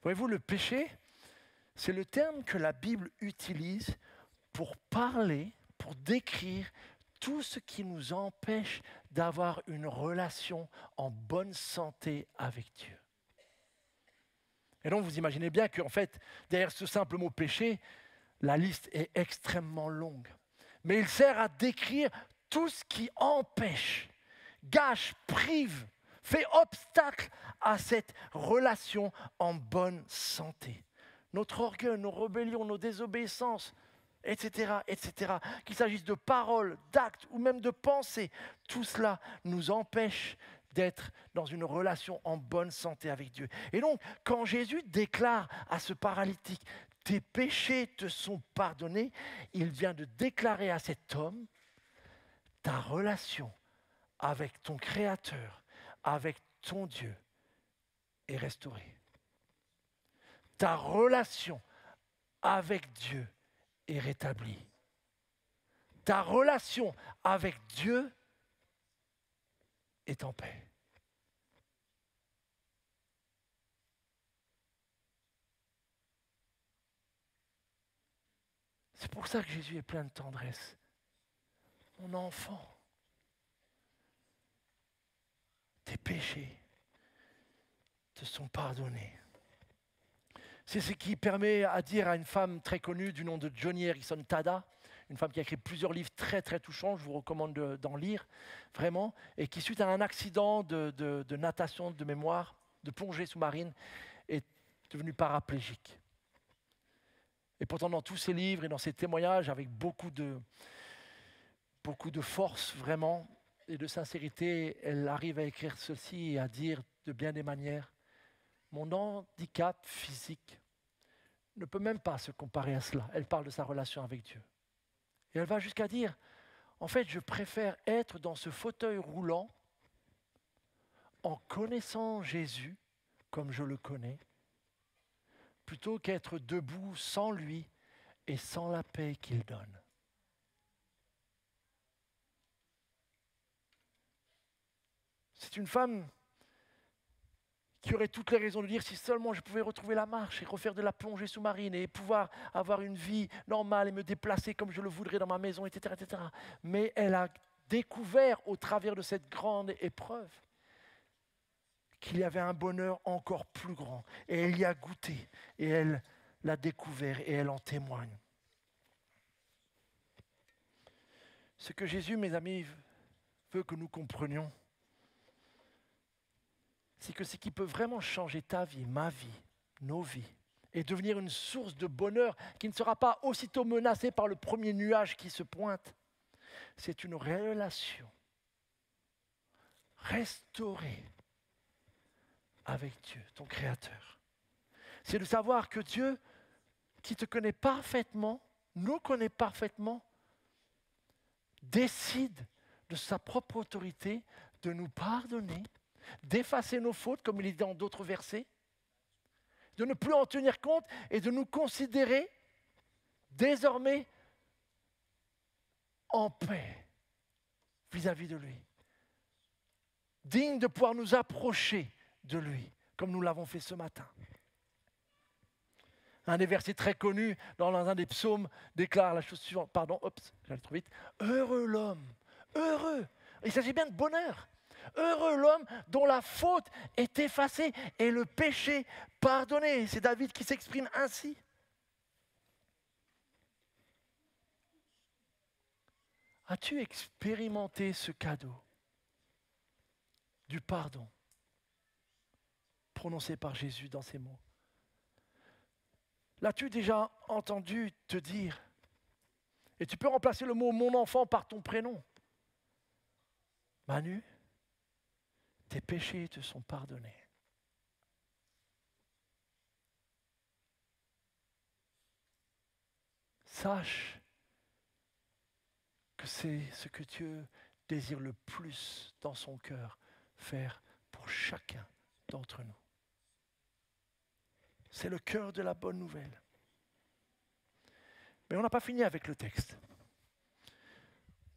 Voyez-vous, le péché, c'est le terme que la Bible utilise pour parler, pour décrire tout ce qui nous empêche d'avoir une relation en bonne santé avec Dieu. Et donc vous imaginez bien qu'en fait, derrière ce simple mot péché, la liste est extrêmement longue. Mais il sert à décrire tout ce qui empêche, gâche, prive, fait obstacle à cette relation en bonne santé. Notre orgueil, nos rébellions, nos désobéissances, etc., etc. Qu'il s'agisse de paroles, d'actes ou même de pensées, tout cela nous empêche d'être dans une relation en bonne santé avec Dieu. Et donc, quand Jésus déclare à ce paralytique « Tes péchés te sont pardonnés », il vient de déclarer à cet homme « Ta relation avec ton Créateur, avec ton Dieu est restaurée. Ta relation avec Dieu est rétablie. Ta relation avec Dieu est en paix. » C'est pour ça que Jésus est plein de tendresse. Mon enfant, tes péchés te sont pardonnés. C'est ce qui permet à dire à une femme très connue du nom de Joni Eareckson Tada, une femme qui a écrit plusieurs livres très très touchants, je vous recommande d'en lire, vraiment, et qui suite à un accident de natation de mémoire, de plongée sous-marine, est devenue paraplégique. Et pourtant dans tous ses livres et dans ses témoignages, avec beaucoup de force vraiment, et de sincérité, elle arrive à écrire ceci et à dire de bien des manières: mon handicap physique ne peut même pas se comparer à cela. Elle parle de sa relation avec Dieu. Et elle va jusqu'à dire, en fait, je préfère être dans ce fauteuil roulant en connaissant Jésus comme je le connais, plutôt qu'être debout sans lui et sans la paix qu'il donne. C'est une femme qui aurait toutes les raisons de dire, si seulement je pouvais retrouver la marche et refaire de la plongée sous-marine et pouvoir avoir une vie normale et me déplacer comme je le voudrais dans ma maison, etc., etc. Mais elle a découvert au travers de cette grande épreuve qu'il y avait un bonheur encore plus grand. Et elle y a goûté et elle l'a découvert et elle en témoigne. Ce que Jésus, mes amis, veut que nous comprenions, c'est que ce qui peut vraiment changer ta vie, ma vie, nos vies, et devenir une source de bonheur qui ne sera pas aussitôt menacée par le premier nuage qui se pointe, c'est une relation restaurée avec Dieu, ton Créateur. C'est de savoir que Dieu, qui te connaît parfaitement, nous connaît parfaitement, décide de sa propre autorité de nous pardonner, d'effacer nos fautes, comme il est dit dans d'autres versets, de ne plus en tenir compte et de nous considérer désormais en paix vis-à-vis de lui, dignes de pouvoir nous approcher de lui, comme nous l'avons fait ce matin. Un des versets très connus dans un des psaumes déclare la chose suivante, j'allais trop vite, heureux l'homme, heureux, il s'agit bien de bonheur. Heureux l'homme dont la faute est effacée et le péché pardonné. C'est David qui s'exprime ainsi. As-tu expérimenté ce cadeau du pardon prononcé par Jésus dans ces mots? L'as-tu déjà entendu te dire? Et tu peux remplacer le mot « mon enfant » par ton prénom. Manu, tes péchés te sont pardonnés. Sache c'est ce que Dieu désire le plus dans son cœur faire pour chacun d'entre nous. C'est le cœur de la bonne nouvelle. Mais on n'a pas fini avec le texte.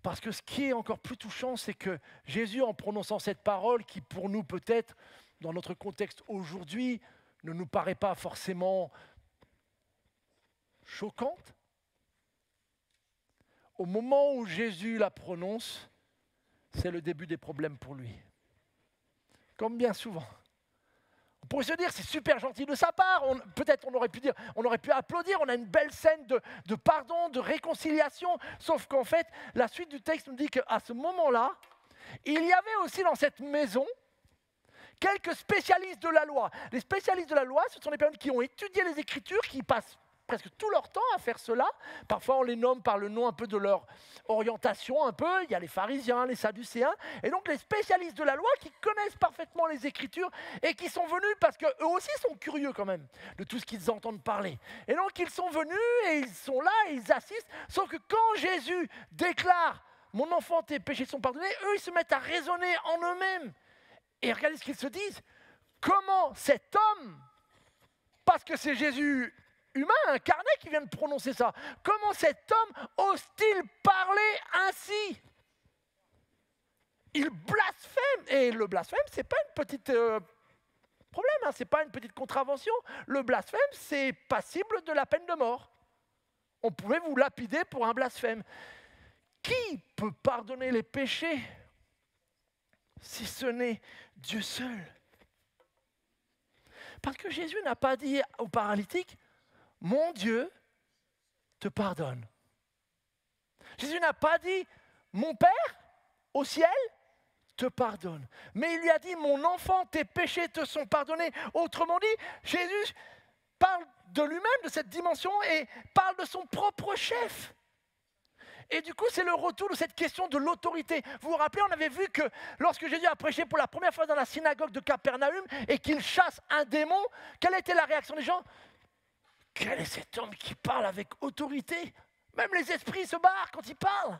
Parce que ce qui est encore plus touchant, c'est que Jésus, en prononçant cette parole, qui pour nous peut-être, dans notre contexte aujourd'hui, ne nous paraît pas forcément choquante, au moment où Jésus la prononce, c'est le début des problèmes pour lui. Comme bien souvent. On pourrait se dire, c'est super gentil de sa part, peut-être on aurait pu dire, on aurait pu applaudir, on a une belle scène de pardon, de réconciliation, sauf qu'en fait, la suite du texte nous dit qu'à ce moment-là, il y avait aussi dans cette maison quelques spécialistes de la loi. Les spécialistes de la loi, ce sont des personnes qui ont étudié les Écritures, qui passent presque tout leur temps à faire cela. Parfois, on les nomme par le nom un peu de leur orientation, un peu. Il y a les pharisiens, les sadducéens. Et donc, les spécialistes de la loi qui connaissent parfaitement les Écritures et qui sont venus, parce qu'eux aussi sont curieux quand même de tout ce qu'ils entendent parler. Et donc, ils sont venus et ils sont là et ils assistent. Sauf que quand Jésus déclare « Mon enfant, tes péchés sont pardonnés », eux, ils se mettent à raisonner en eux-mêmes. Et regardez ce qu'ils se disent. Comment cet homme, parce que c'est Jésus humain, incarné, qui vient de prononcer ça, comment cet homme ose-t-il parler ainsi? Il blasphème. Et le blasphème, ce n'est pas une petite problème, hein, ce n'est pas une petite contravention. Le blasphème, c'est passible de la peine de mort. On pouvait vous lapider pour un blasphème. Qui peut pardonner les péchés si ce n'est Dieu seul? Parce que Jésus n'a pas dit au paralytique, « Mon Dieu te pardonne ». Jésus n'a pas dit, « Mon Père au ciel te pardonne ». Mais il lui a dit, « Mon enfant, tes péchés te sont pardonnés ». Autrement dit, Jésus parle de lui-même, de cette dimension, et parle de son propre chef. Et du coup, c'est le retour de cette question de l'autorité. Vous vous rappelez, on avait vu que lorsque Jésus a prêché pour la première fois dans la synagogue de Capernaum et qu'il chasse un démon, quelle était la réaction des gens? Quel est cet homme qui parle avec autorité? Même les esprits se barrent quand il parle.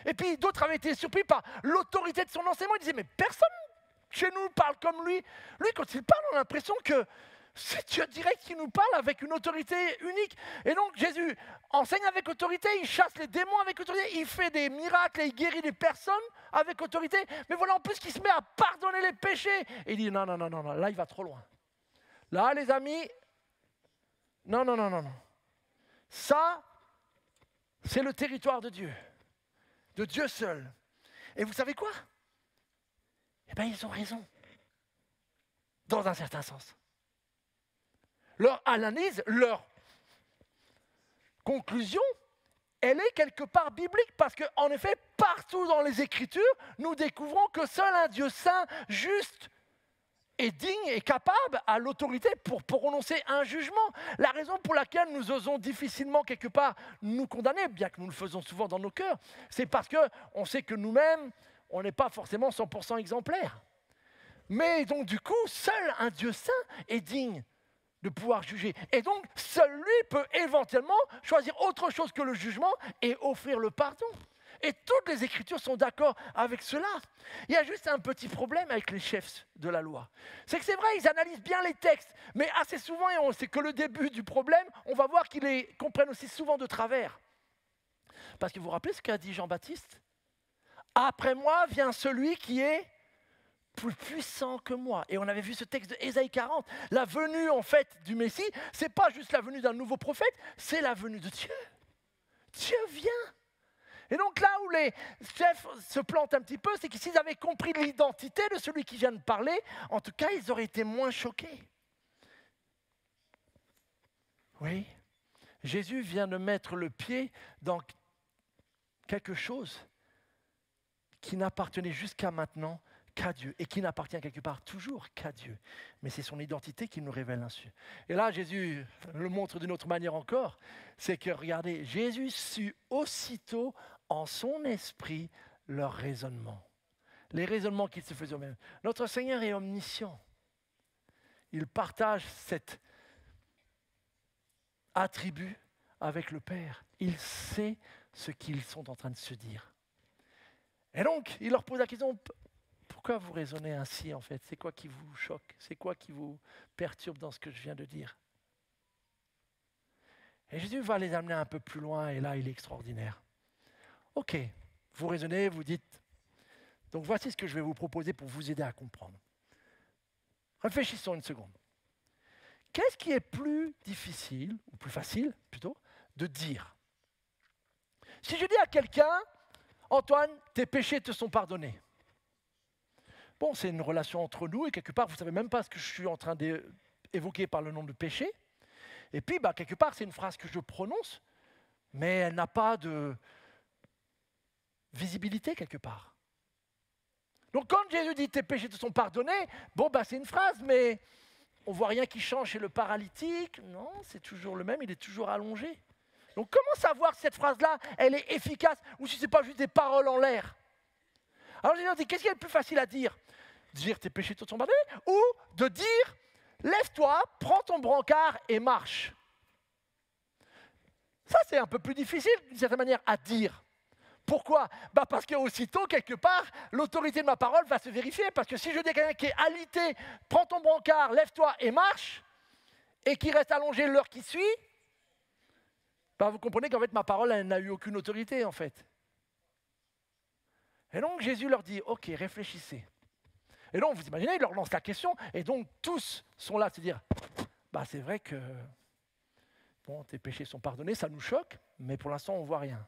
Et puis d'autres avaient été surpris par l'autorité de son enseignement. Ils disaient, mais personne chez nous parle comme lui. Lui, quand il parle, on a l'impression que c'est Dieu direct qui nous parle avec une autorité unique. Et donc Jésus enseigne avec autorité, il chasse les démons avec autorité, il fait des miracles et il guérit des personnes avec autorité. Mais voilà en plus qu'il se met à pardonner les péchés. Et il dit non, là il va trop loin. Là les amis, non. Ça, c'est le territoire de Dieu seul. Et vous savez quoi? Eh bien ils ont raison, dans un certain sens. Leur analyse, leur conclusion, elle est quelque part biblique parce qu'en effet, partout dans les Écritures, nous découvrons que seul un Dieu saint, juste et digne et capable a l'autorité pour prononcer un jugement. La raison pour laquelle nous osons difficilement quelque part nous condamner, bien que nous le faisons souvent dans nos cœurs, c'est parce qu'on sait que nous-mêmes, on n'est pas forcément 100% exemplaires. Mais donc du coup, seul un Dieu saint est digne de pouvoir juger. Et donc, seul lui peut éventuellement choisir autre chose que le jugement et offrir le pardon. Et toutes les Écritures sont d'accord avec cela. Il y a juste un petit problème avec les chefs de la loi. C'est que c'est vrai, ils analysent bien les textes, mais assez souvent, et c'est que le début du problème, on va voir qu'ils les comprennent aussi souvent de travers. Parce que vous vous rappelez ce qu'a dit Jean-Baptiste? « Après moi vient celui qui est plus puissant que moi ». Et on avait vu ce texte de Ésaïe 40. La venue en fait du Messie, ce n'est pas juste la venue d'un nouveau prophète, c'est la venue de Dieu. Dieu vient. Et donc là où les chefs se plantent un petit peu, c'est que s'ils avaient compris l'identité de celui qui vient de parler, en tout cas, ils auraient été moins choqués. Oui, Jésus vient de mettre le pied dans quelque chose qui n'appartenait jusqu'à maintenant qu'à Dieu, et qui n'appartient quelque part toujours qu'à Dieu. Mais c'est son identité qui nous révèle ainsi. Et là, Jésus le montre d'une autre manière encore, c'est que, regardez, Jésus sut aussitôt en son esprit leur raisonnement. Les raisonnements qu'ils se faisaient eux-mêmes. Notre Seigneur est omniscient. Il partage cet attribut avec le Père. Il sait ce qu'ils sont en train de se dire. Et donc, il leur pose la question, pourquoi vous raisonnez ainsi en fait? C'est quoi qui vous choque? C'est quoi qui vous perturbe dans ce que je viens de dire? Et Jésus va les amener un peu plus loin, et là, il est extraordinaire. Ok, vous raisonnez, vous dites, donc voici ce que je vais vous proposer pour vous aider à comprendre. Réfléchissons une seconde. Qu'est-ce qui est plus difficile, ou plus facile plutôt, de dire? Si je dis à quelqu'un, Antoine, tes péchés te sont pardonnés. Bon, c'est une relation entre nous, et quelque part, vous ne savez même pas ce que je suis en train d'évoquer par le nom de péché. Et puis, quelque part, c'est une phrase que je prononce, mais elle n'a pas de visibilité quelque part. Donc, quand Jésus dit « tes péchés te sont pardonnés », c'est une phrase, mais on ne voit rien qui change chez le paralytique. Non, c'est toujours le même, il est toujours allongé. Donc, comment savoir si cette phrase-là, elle est efficace, ou si ce n'est pas juste des paroles en l'air? Alors, Jésus dit, qu'est-ce qui est le plus facile à dire? Dire « tes péchés te sont pardonnés » ou de dire « lève-toi, prends ton brancard et marche ». Ça, c'est un peu plus difficile, d'une certaine manière, à dire. Pourquoi? Parce qu'aussitôt, quelque part, l'autorité de ma parole va se vérifier. Parce que si je dis à quelqu'un qui est alité, prends ton brancard, lève-toi et marche, et qui reste allongé l'heure qui suit, vous comprenez qu'en fait, ma parole, elle n'a eu aucune autorité, en fait. Et donc, Jésus leur dit, ok, réfléchissez. Et donc, vous imaginez, il leur lance la question, et donc, tous sont là à se dire, c'est vrai que, tes péchés sont pardonnés, ça nous choque, mais pour l'instant, on ne voit rien.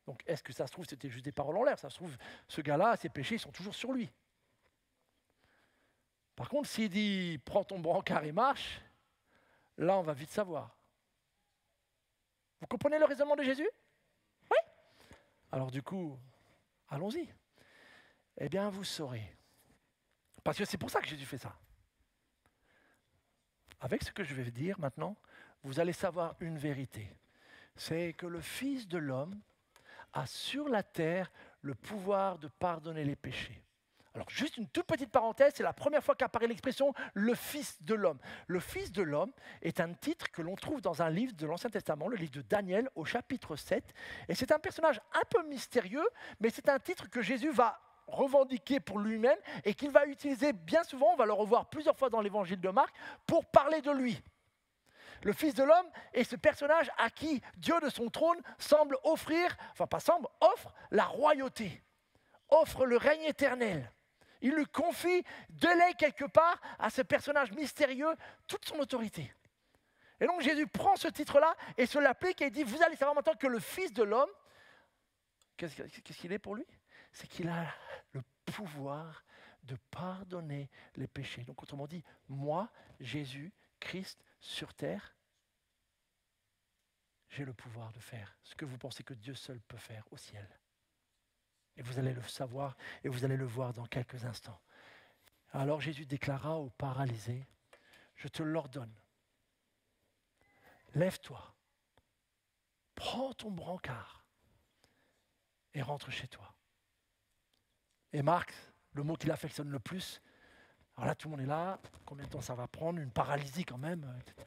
Donc, est-ce que ça se trouve, c'était juste des paroles en l'air? Ça se trouve, ce gars-là, ses péchés, ils sont toujours sur lui. Par contre, s'il dit, prends ton brancard et marche, là, on va vite savoir. Vous comprenez le raisonnement de Jésus? Oui? Alors du coup, allons-y. Eh bien, vous saurez. Parce que c'est pour ça que Jésus fait ça. Avec ce que je vais dire maintenant, vous allez savoir une vérité. C'est que le Fils de l'homme a sur la terre le pouvoir de pardonner les péchés. Alors, juste une toute petite parenthèse, c'est la première fois qu'apparaît l'expression « le Fils de l'homme ». Le Fils de l'homme est un titre que l'on trouve dans un livre de l'Ancien Testament, le livre de Daniel, au chapitre 7. Et c'est un personnage un peu mystérieux, mais c'est un titre que Jésus va revendiquer pour lui-même et qu'il va utiliser bien souvent, on va le revoir plusieurs fois dans l'évangile de Marc, pour parler de lui. Le Fils de l'homme est ce personnage à qui Dieu de son trône semble offrir, offre la royauté, offre le règne éternel. Il lui confie, délègue quelque part à ce personnage mystérieux toute son autorité. Et donc Jésus prend ce titre-là et se l'applique et dit, vous allez savoir maintenant que le Fils de l'homme, qu'est-ce qu'il est pour lui? C'est qu'il a le pouvoir de pardonner les péchés. Donc autrement dit, moi, Jésus, Christ, sur terre, j'ai le pouvoir de faire ce que vous pensez que Dieu seul peut faire au ciel. Et vous allez le savoir et vous allez le voir dans quelques instants. Alors Jésus déclara au paralysé, je te l'ordonne, lève-toi, prends ton brancard et rentre chez toi. Et Marc, le mot qu'il affectionne le plus, alors là tout le monde est là, combien de temps ça va prendre, une paralysie quand même, etc.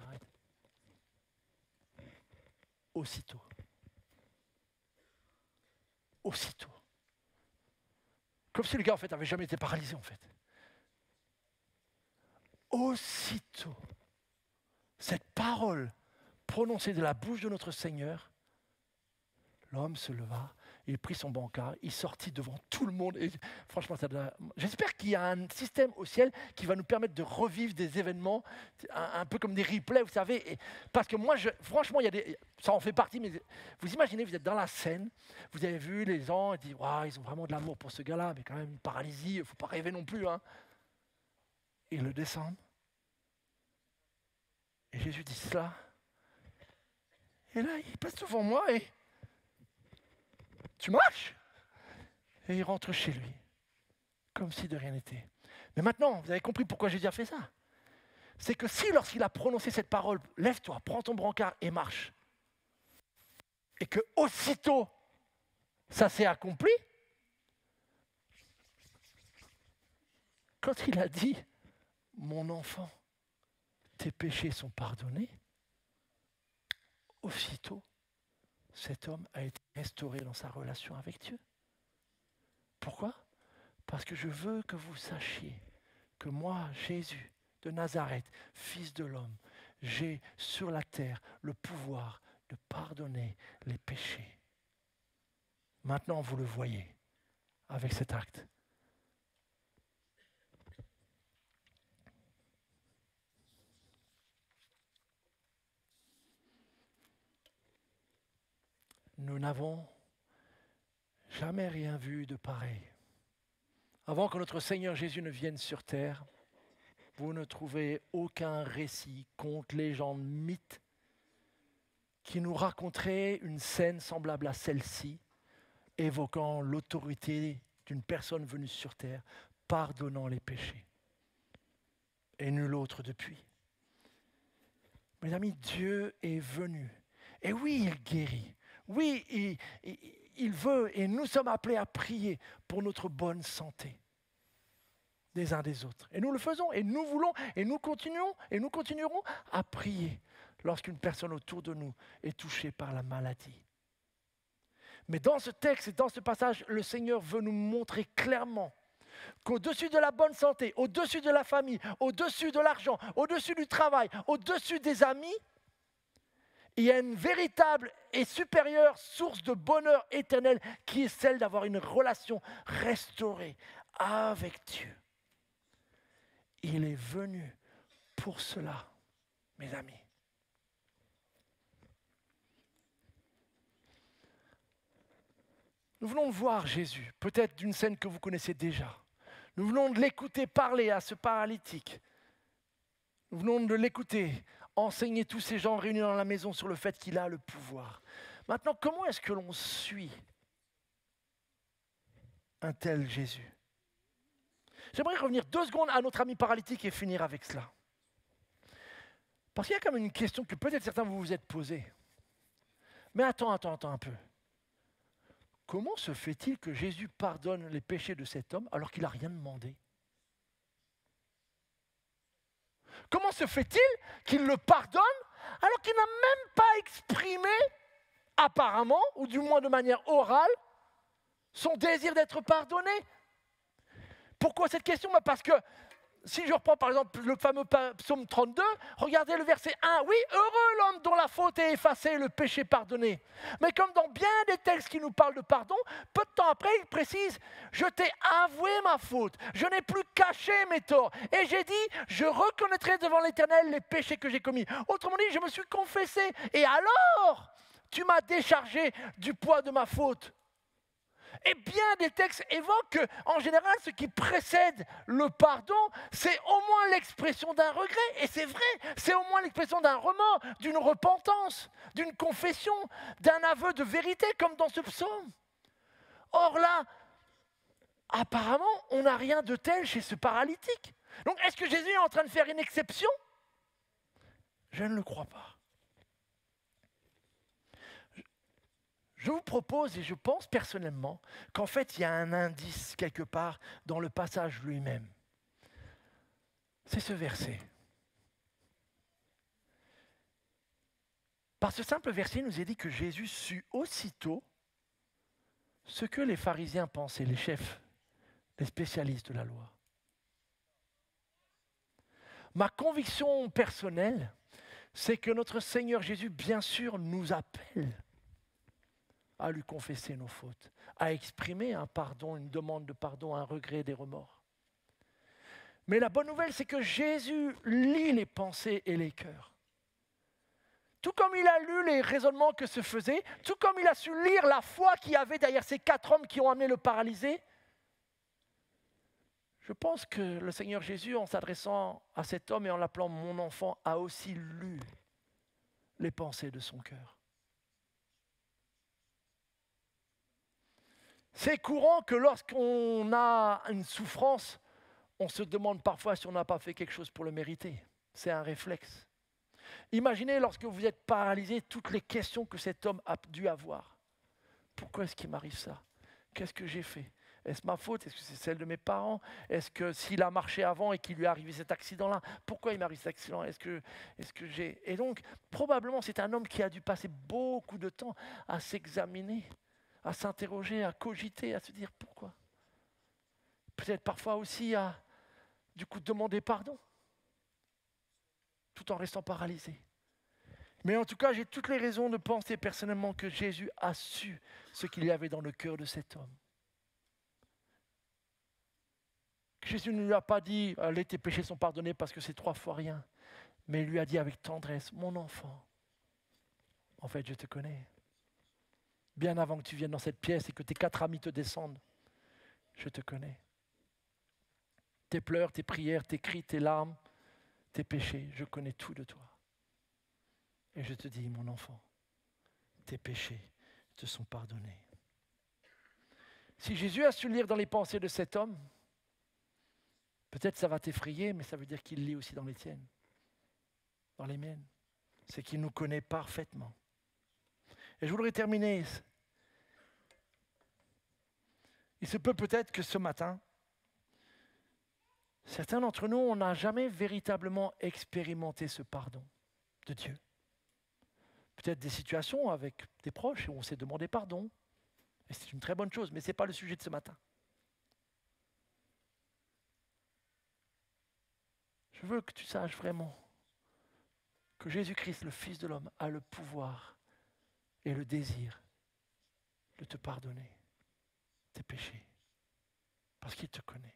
Aussitôt. Comme si le gars, en fait, n'avait jamais été paralysé, en fait. Aussitôt, cette parole prononcée de la bouche de notre Seigneur, l'homme se leva, il prit son brancard, il sortit devant tout le monde. Et franchement, j'espère qu'il y a un système au ciel qui va nous permettre de revivre des événements, un peu comme des replays, vous savez. Parce que moi, franchement, ça en fait partie, mais vous imaginez, vous êtes dans la scène, vous avez vu les gens, et disent, waouh, ils ont vraiment de l'amour pour ce gars-là, mais quand même une paralysie, il ne faut pas rêver non plus. Hein. Ils le descendent. Et Jésus dit cela. Et là, il passe devant moi et... Tu marches? Et il rentre chez lui, comme si de rien n'était. Mais maintenant, vous avez compris pourquoi Jésus a fait ça. C'est que si, lorsqu'il a prononcé cette parole, lève-toi, prends ton brancard et marche, et que aussitôt, ça s'est accompli, quand il a dit, mon enfant, tes péchés sont pardonnés, aussitôt, cet homme a été restauré dans sa relation avec Dieu. Pourquoi? Parce que je veux que vous sachiez que moi, Jésus de Nazareth, fils de l'homme, j'ai sur la terre le pouvoir de pardonner les péchés. Maintenant, vous le voyez avec cet acte. Nous n'avons jamais rien vu de pareil. Avant que notre Seigneur Jésus ne vienne sur terre, vous ne trouvez aucun récit, conte, légende, mythe qui nous raconterait une scène semblable à celle-ci, évoquant l'autorité d'une personne venue sur terre, pardonnant les péchés. Et nul autre depuis. Mes amis, Dieu est venu. Et oui, il guérit. Oui, il veut, et nous sommes appelés à prier pour notre bonne santé des uns des autres. Et nous le faisons, et nous voulons, et nous continuerons à prier lorsqu'une personne autour de nous est touchée par la maladie. Mais dans ce texte et dans ce passage, le Seigneur veut nous montrer clairement qu'au-dessus de la bonne santé, au-dessus de la famille, au-dessus de l'argent, au-dessus du travail, au-dessus des amis, il y a une véritable et supérieure source de bonheur éternel qui est celle d'avoir une relation restaurée avec Dieu. Il est venu pour cela, mes amis. Nous venons de voir Jésus, peut-être d'une scène que vous connaissez déjà. Nous venons de l'écouter parler à ce paralytique. Nous venons de l'écouter enseigner tous ces gens réunis dans la maison sur le fait qu'il a le pouvoir. Maintenant, comment est-ce que l'on suit un tel Jésus? J'aimerais revenir 2 secondes à notre ami paralytique et finir avec cela. Parce qu'il y a quand même une question que peut-être certains vous vous êtes posée. Mais attends un peu. Comment se fait-il que Jésus pardonne les péchés de cet homme alors qu'il n'a rien demandé? Comment se fait-il qu'il le pardonne alors qu'il n'a même pas exprimé, apparemment, ou du moins de manière orale, son désir d'être pardonné? Pourquoi cette question? Parce que si je reprends par exemple le fameux psaume 32, regardez le verset 1. Oui, heureux l'homme dont la faute est effacée, le péché pardonné. Mais comme dans bien des textes qui nous parlent de pardon, peu de temps après, il précise, je t'ai avoué ma faute, je n'ai plus caché mes torts. Et j'ai dit, je reconnaîtrai devant l'Éternel les péchés que j'ai commis. Autrement dit, je me suis confessé. Et alors, tu m'as déchargé du poids de ma faute. Et bien des textes évoquent qu'en général, ce qui précède le pardon, c'est au moins l'expression d'un regret. Et c'est vrai, c'est au moins l'expression d'un remords, d'une repentance, d'une confession, d'un aveu de vérité, comme dans ce psaume. Or là, apparemment, on n'a rien de tel chez ce paralytique. Donc, est-ce que Jésus est en train de faire une exception? Je ne le crois pas. Je vous propose, et je pense personnellement, qu'en fait, il y a un indice quelque part dans le passage lui-même. C'est ce verset. Par ce simple verset, il nous est dit que Jésus sut aussitôt ce que les pharisiens pensaient, les chefs, les spécialistes de la loi. Ma conviction personnelle, c'est que notre Seigneur Jésus, bien sûr, nous appelle à lui confesser nos fautes, à exprimer un pardon, une demande de pardon, un regret, des remords. Mais la bonne nouvelle, c'est que Jésus lit les pensées et les cœurs. Tout comme il a lu les raisonnements que se faisaient, tout comme il a su lire la foi qu'il y avait derrière ces 4 hommes qui ont amené le paralysé, je pense que le Seigneur Jésus, en s'adressant à cet homme et en l'appelant mon enfant, a aussi lu les pensées de son cœur. C'est courant que lorsqu'on a une souffrance, on se demande parfois si on n'a pas fait quelque chose pour le mériter. C'est un réflexe. Imaginez lorsque vous êtes paralysé, toutes les questions que cet homme a dû avoir. Pourquoi est-ce qu'il m'arrive ça? Qu'est-ce que j'ai fait? Est-ce ma faute? Est-ce que c'est celle de mes parents? Est-ce que s'il a marché avant et qu'il lui est arrivé cet accident-là, pourquoi il m'arrive cet accident? Est-ce que j'ai... Et donc, probablement, c'est un homme qui a dû passer beaucoup de temps à s'examiner, à s'interroger, à cogiter, à se dire pourquoi. Peut-être parfois aussi à, du coup, demander pardon, tout en restant paralysé. Mais en tout cas, j'ai toutes les raisons de penser personnellement que Jésus a su ce qu'il y avait dans le cœur de cet homme. Jésus ne lui a pas dit « Allez, tes péchés sont pardonnés parce que c'est 3 fois rien ». Mais il lui a dit avec tendresse « Mon enfant, en fait, je te connais. Bien avant que tu viennes dans cette pièce et que tes 4 amis te descendent, je te connais. Tes pleurs, tes prières, tes cris, tes larmes, tes péchés, je connais tout de toi. Et je te dis, mon enfant, tes péchés te sont pardonnés. » Si Jésus a su lire dans les pensées de cet homme, peut-être ça va t'effrayer, mais ça veut dire qu'il lit aussi dans les tiennes, dans les miennes. C'est qu'il nous connaît parfaitement. Et je voudrais terminer. Il se peut peut-être que ce matin, certains d'entre nous, on n'a jamais véritablement expérimenté ce pardon de Dieu. Peut-être des situations avec des proches où on s'est demandé pardon. Et c'est une très bonne chose, mais ce n'est pas le sujet de ce matin. Je veux que tu saches vraiment que Jésus-Christ, le Fils de l'homme, a le pouvoir et le désir de te pardonner tes péchés, parce qu'il te connaît.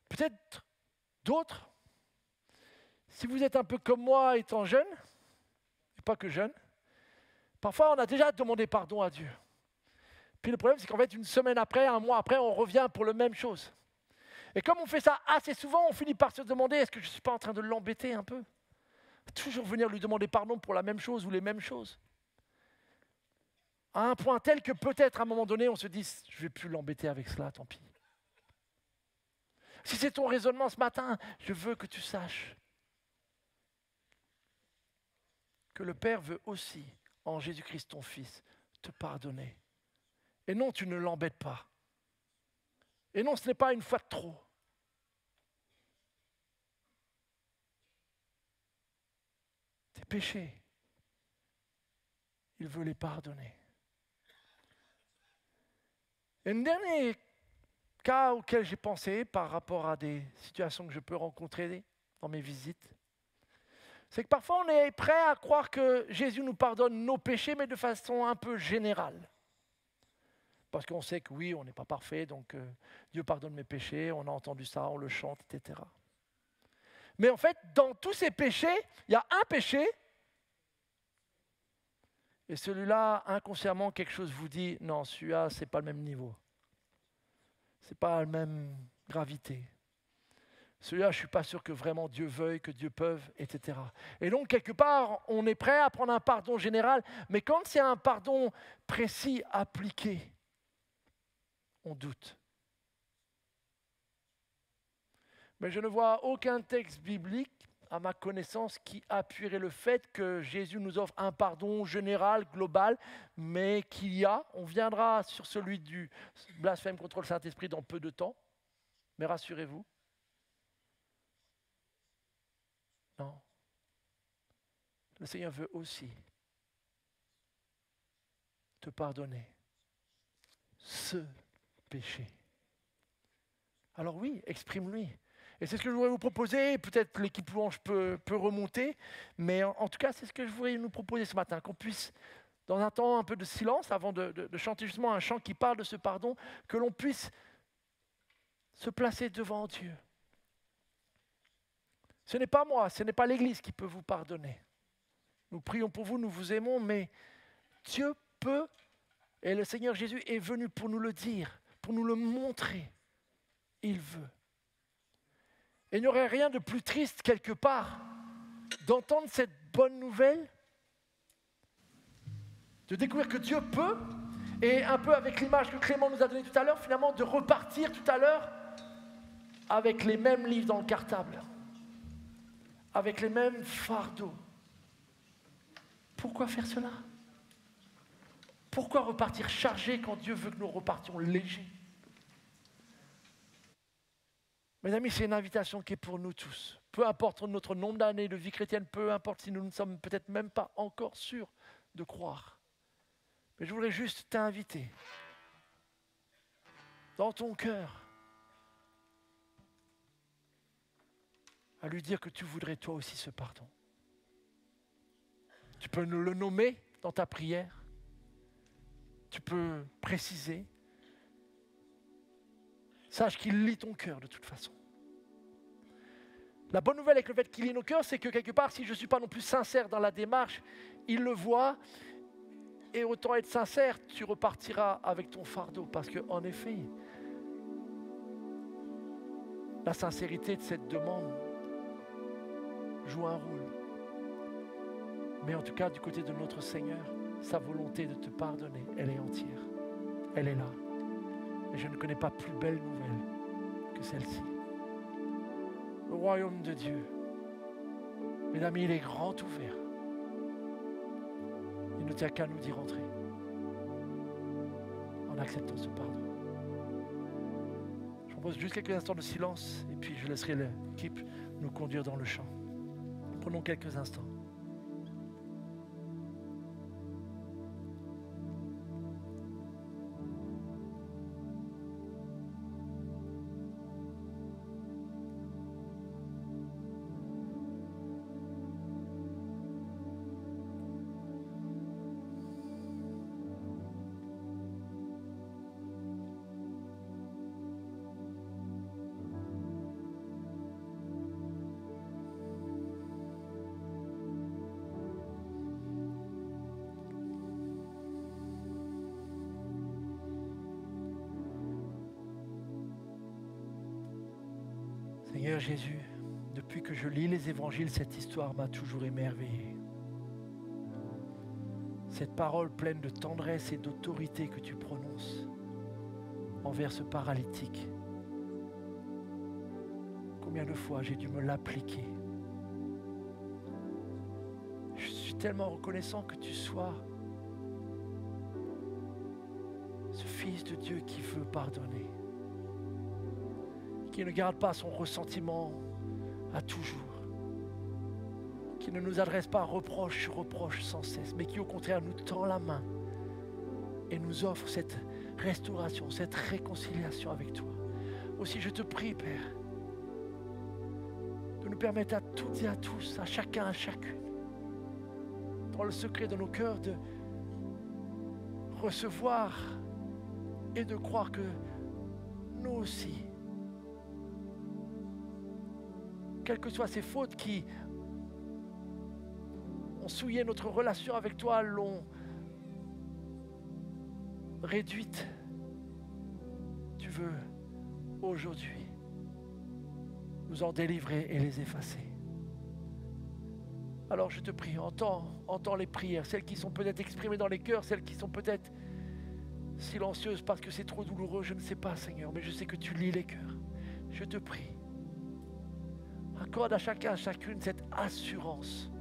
Peut-être d'autres, si vous êtes un peu comme moi étant jeune, et pas que jeune, parfois on a déjà demandé pardon à Dieu. Puis le problème c'est qu'en fait une semaine après, un mois après, on revient pour la même chose. Et comme on fait ça assez souvent, on finit par se demander, est-ce que je ne suis pas en train de l'embêter un peu? Toujours venir lui demander pardon pour la même chose ou les mêmes choses. À un point tel que peut-être à un moment donné, on se dit, je ne vais plus l'embêter avec cela, tant pis. Si c'est ton raisonnement ce matin, je veux que tu saches que le Père veut aussi, en Jésus-Christ ton Fils, te pardonner. Et non, tu ne l'embêtes pas. Et non, ce n'est pas une fois de trop. Tes péchés, il veut les pardonner. Et un dernier cas auquel j'ai pensé par rapport à des situations que je peux rencontrer dans mes visites, c'est que parfois on est prêt à croire que Jésus nous pardonne nos péchés, mais de façon un peu générale. Parce qu'on sait que oui, on n'est pas parfait, donc Dieu pardonne mes péchés, on a entendu ça, on le chante, etc. Mais en fait, dans tous ces péchés, il y a un péché, et celui-là, inconsciemment, quelque chose vous dit, non, celui-là, ce n'est pas le même niveau. Ce n'est pas la même gravité. Celui-là, je ne suis pas sûr que vraiment Dieu veuille, que Dieu peut, etc. Et donc, quelque part, on est prêt à prendre un pardon général, mais quand c'est un pardon précis, appliqué, on doute. Mais je ne vois aucun texte biblique, à ma connaissance, qui appuierait le fait que Jésus nous offre un pardon général, global, mais qu'il y a, on viendra sur celui du blasphème contre le Saint-Esprit dans peu de temps, mais rassurez-vous, non. Le Seigneur veut aussi te pardonner ce péché. Alors oui, exprime-lui. Et c'est ce que je voudrais vous proposer, peut-être l'équipe louange peut remonter, mais en tout cas, c'est ce que je voudrais nous proposer ce matin, qu'on puisse, dans un temps un peu de silence, avant de chanter justement un chant qui parle de ce pardon, que l'on puisse se placer devant Dieu. Ce n'est pas moi, ce n'est pas l'Église qui peut vous pardonner. Nous prions pour vous, nous vous aimons, mais Dieu peut, et le Seigneur Jésus est venu pour nous le dire, pour nous le montrer. Il veut. Et il n'y aurait rien de plus triste quelque part d'entendre cette bonne nouvelle, de découvrir que Dieu peut, et un peu avec l'image que Clément nous a donnée tout à l'heure, finalement de repartir tout à l'heure avec les mêmes livres dans le cartable, avec les mêmes fardeaux. Pourquoi faire cela? Pourquoi repartir chargé quand Dieu veut que nous repartions légers? Mes amis, c'est une invitation qui est pour nous tous. Peu importe notre nombre d'années de vie chrétienne, peu importe si nous ne sommes peut-être même pas encore sûrs de croire. Mais je voudrais juste t'inviter dans ton cœur à lui dire que tu voudrais toi aussi ce pardon. Tu peux nous le nommer dans ta prière. Tu peux préciser. Sache qu'il lit ton cœur de toute façon. La bonne nouvelle avec le fait qu'il lit nos cœurs, c'est que quelque part, si je ne suis pas non plus sincère dans la démarche, il le voit. Et autant être sincère, tu repartiras avec ton fardeau. Parce qu'en effet, la sincérité de cette demande joue un rôle. Mais en tout cas, du côté de notre Seigneur, sa volonté de te pardonner, elle est entière. Elle est là. Et je ne connais pas plus belle nouvelle que celle-ci. Le royaume de Dieu, mes amis, il est grand ouvert. Il ne tient qu'à nous d'y rentrer en acceptant ce pardon. Je propose juste quelques instants de silence et puis je laisserai l'équipe nous conduire dans le chant. Prenons quelques instants. Seigneur Jésus, depuis que je lis les évangiles, cette histoire m'a toujours émerveillé. Cette parole pleine de tendresse et d'autorité que tu prononces envers ce paralytique. Combien de fois j'ai dû me l'appliquer. Je suis tellement reconnaissant que tu sois ce Fils de Dieu qui veut pardonner, qui ne garde pas son ressentiment à toujours, qui ne nous adresse pas reproche sur reproche sans cesse, mais qui au contraire nous tend la main et nous offre cette restauration, cette réconciliation avec toi. Aussi je te prie, Père, de nous permettre à toutes et à tous, à chacun, à chacune, dans le secret de nos cœurs, de recevoir et de croire que nous aussi, quelles que soient ces fautes qui ont souillé notre relation avec toi, l'ont réduite, tu veux aujourd'hui nous en délivrer et les effacer. Alors je te prie, entends les prières, celles qui sont peut-être exprimées dans les cœurs, celles qui sont peut-être silencieuses parce que c'est trop douloureux, je ne sais pas, Seigneur, mais je sais que tu lis les cœurs. Je te prie, accorde à chacun, à chacune cette assurance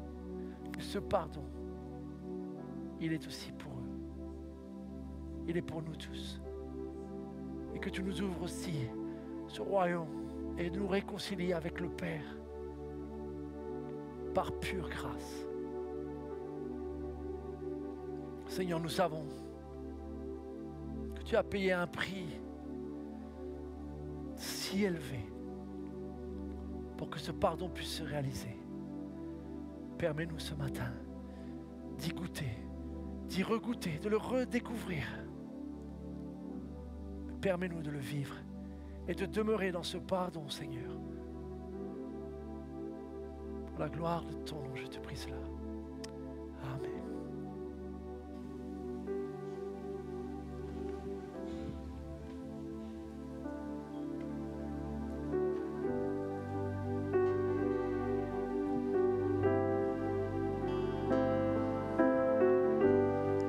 que ce pardon, il est aussi pour eux. Il est pour nous tous. Et que tu nous ouvres aussi ce royaume et nous réconcilier avec le Père par pure grâce. Seigneur, nous savons que tu as payé un prix si élevé pour que ce pardon puisse se réaliser. Permets-nous ce matin d'y goûter, d'y regoûter, de le redécouvrir. Permets-nous de le vivre et de demeurer dans ce pardon, Seigneur. Pour la gloire de ton nom, je te prie cela. Amen.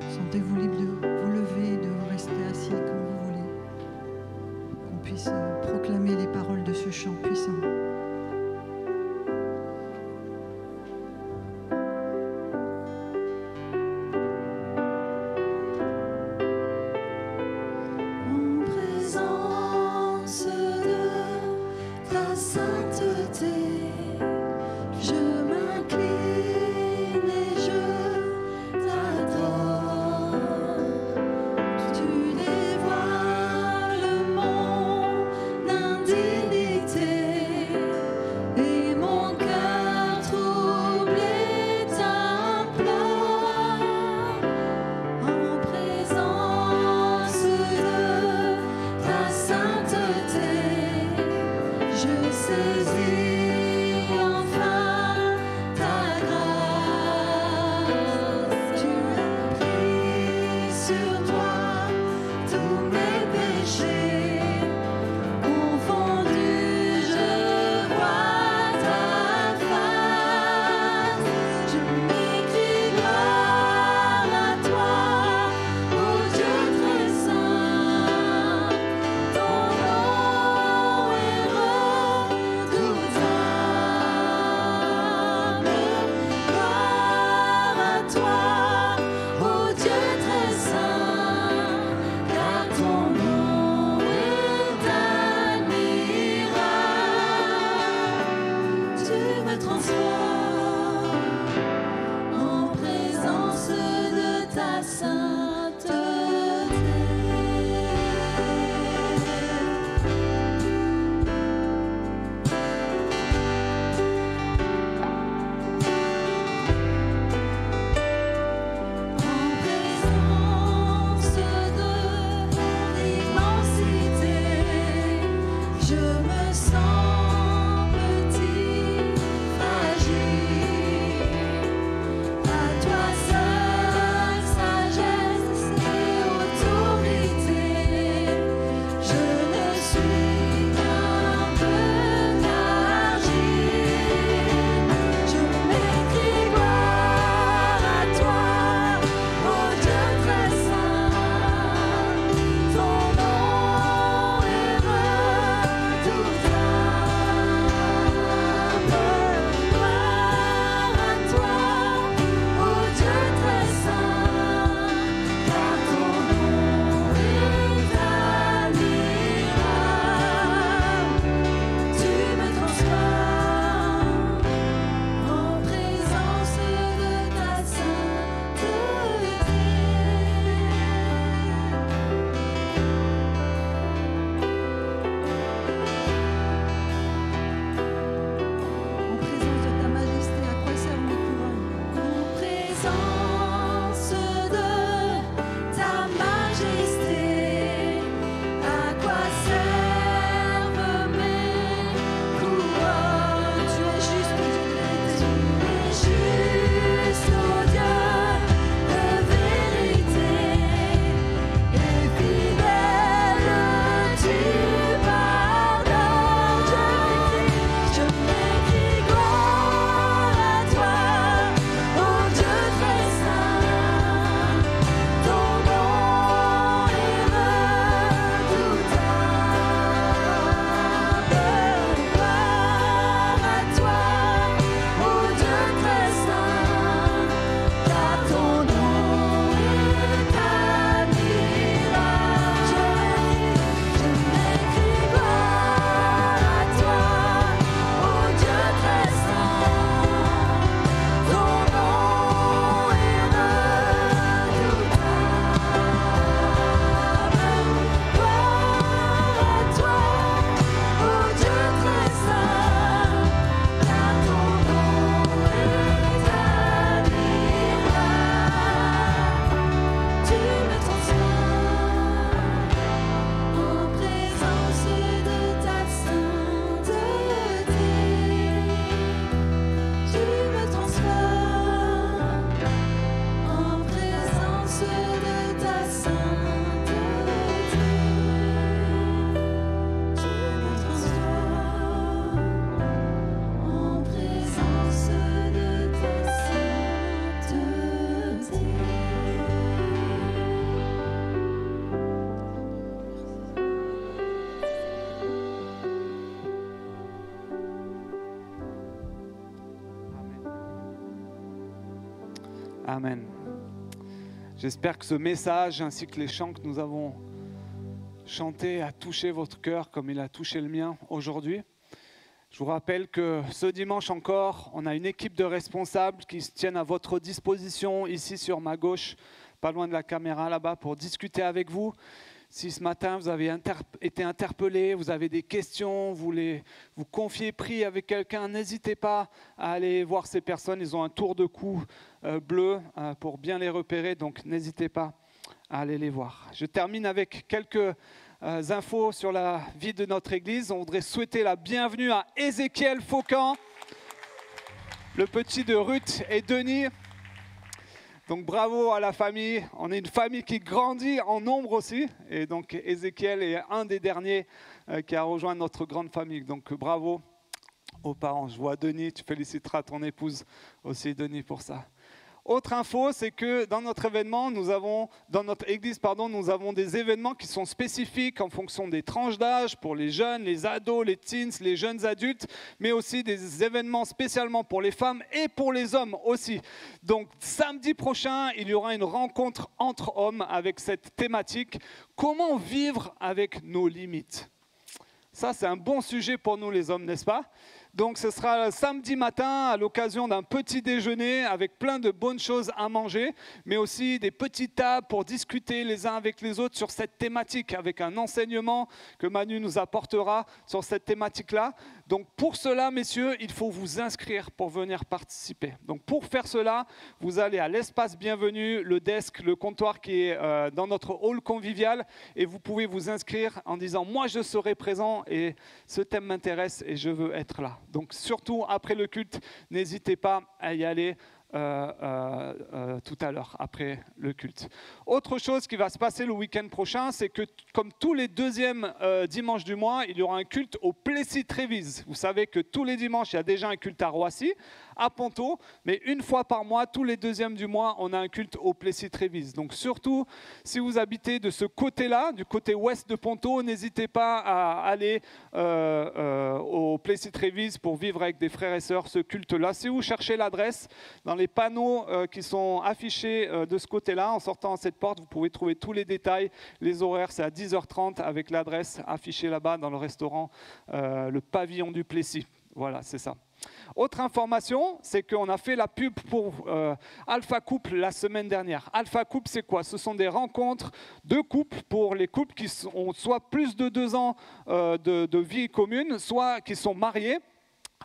Sentez-vous libre de vous lever, de rester assis comme vous voulez. Qu'on puisse proclamer les paroles de ce chant puissant. Amen. J'espère que ce message ainsi que les chants que nous avons chantés a touché votre cœur comme il a touché le mien aujourd'hui. Je vous rappelle que ce dimanche encore, on a une équipe de responsables qui se tiennent à votre disposition ici sur ma gauche, pas loin de la caméra là-bas, pour discuter avec vous. Si ce matin vous avez été interpellé, vous avez des questions, vous voulez vous confier, prier avec quelqu'un, n'hésitez pas à aller voir ces personnes. Ils ont un tour de cou bleu pour bien les repérer, donc n'hésitez pas à aller les voir. Je termine avec quelques infos sur la vie de notre église. On voudrait souhaiter la bienvenue à Ézéchiel Faucan, le petit de Ruth et Denis. Donc bravo à la famille, on est une famille qui grandit en nombre aussi, et donc Ézéchiel est un des derniers qui a rejoint notre grande famille, donc bravo aux parents. Je vois Denis, tu féliciteras ton épouse aussi Denis pour ça. Autre info, c'est que dans notre événement, dans notre église, nous avons des événements qui sont spécifiques en fonction des tranches d'âge pour les jeunes, les ados, les teens, les jeunes adultes, mais aussi des événements spécialement pour les femmes et pour les hommes aussi. Donc samedi prochain, il y aura une rencontre entre hommes avec cette thématique. Comment vivre avec nos limites ? Ça, c'est un bon sujet pour nous les hommes, n'est-ce pas ? Donc ce sera samedi matin à l'occasion d'un petit déjeuner avec plein de bonnes choses à manger, mais aussi des petites tables pour discuter les uns avec les autres sur cette thématique, avec un enseignement que Manu nous apportera sur cette thématique-là. Donc pour cela, messieurs, il faut vous inscrire pour venir participer. Donc pour faire cela, vous allez à l'espace bienvenu, le desk, le comptoir qui est dans notre hall convivial, et vous pouvez vous inscrire en disant « Moi, je serai présent et ce thème m'intéresse et je veux être là ». Donc surtout après le culte, n'hésitez pas à y aller tout à l'heure, après le culte. Autre chose qui va se passer le week-end prochain, c'est que comme tous les deuxièmes dimanches du mois, il y aura un culte au Plessis-Trévise. Vous savez que tous les dimanches, il y a déjà un culte à Roissy, à Ponto, mais une fois par mois, tous les deuxièmes du mois, on a un culte au Plessis-Trévise. Donc surtout, si vous habitez de ce côté-là, du côté ouest de Ponto, n'hésitez pas à aller au Plessis-Trévise pour vivre avec des frères et sœurs ce culte-là. Si vous cherchez l'adresse, dans les panneaux qui sont affichés de ce côté-là, en sortant à cette porte, vous pouvez trouver tous les détails. Les horaires, c'est à 10h30 avec l'adresse affichée là-bas dans le restaurant, le pavillon du Plessis. Voilà, c'est ça. Autre information, c'est qu'on a fait la pub pour Alpha Couple la semaine dernière. Alpha Couple, c'est quoi ? Ce sont des rencontres de couples pour les couples qui ont soit plus de 2 ans de vie commune, soit qui sont mariés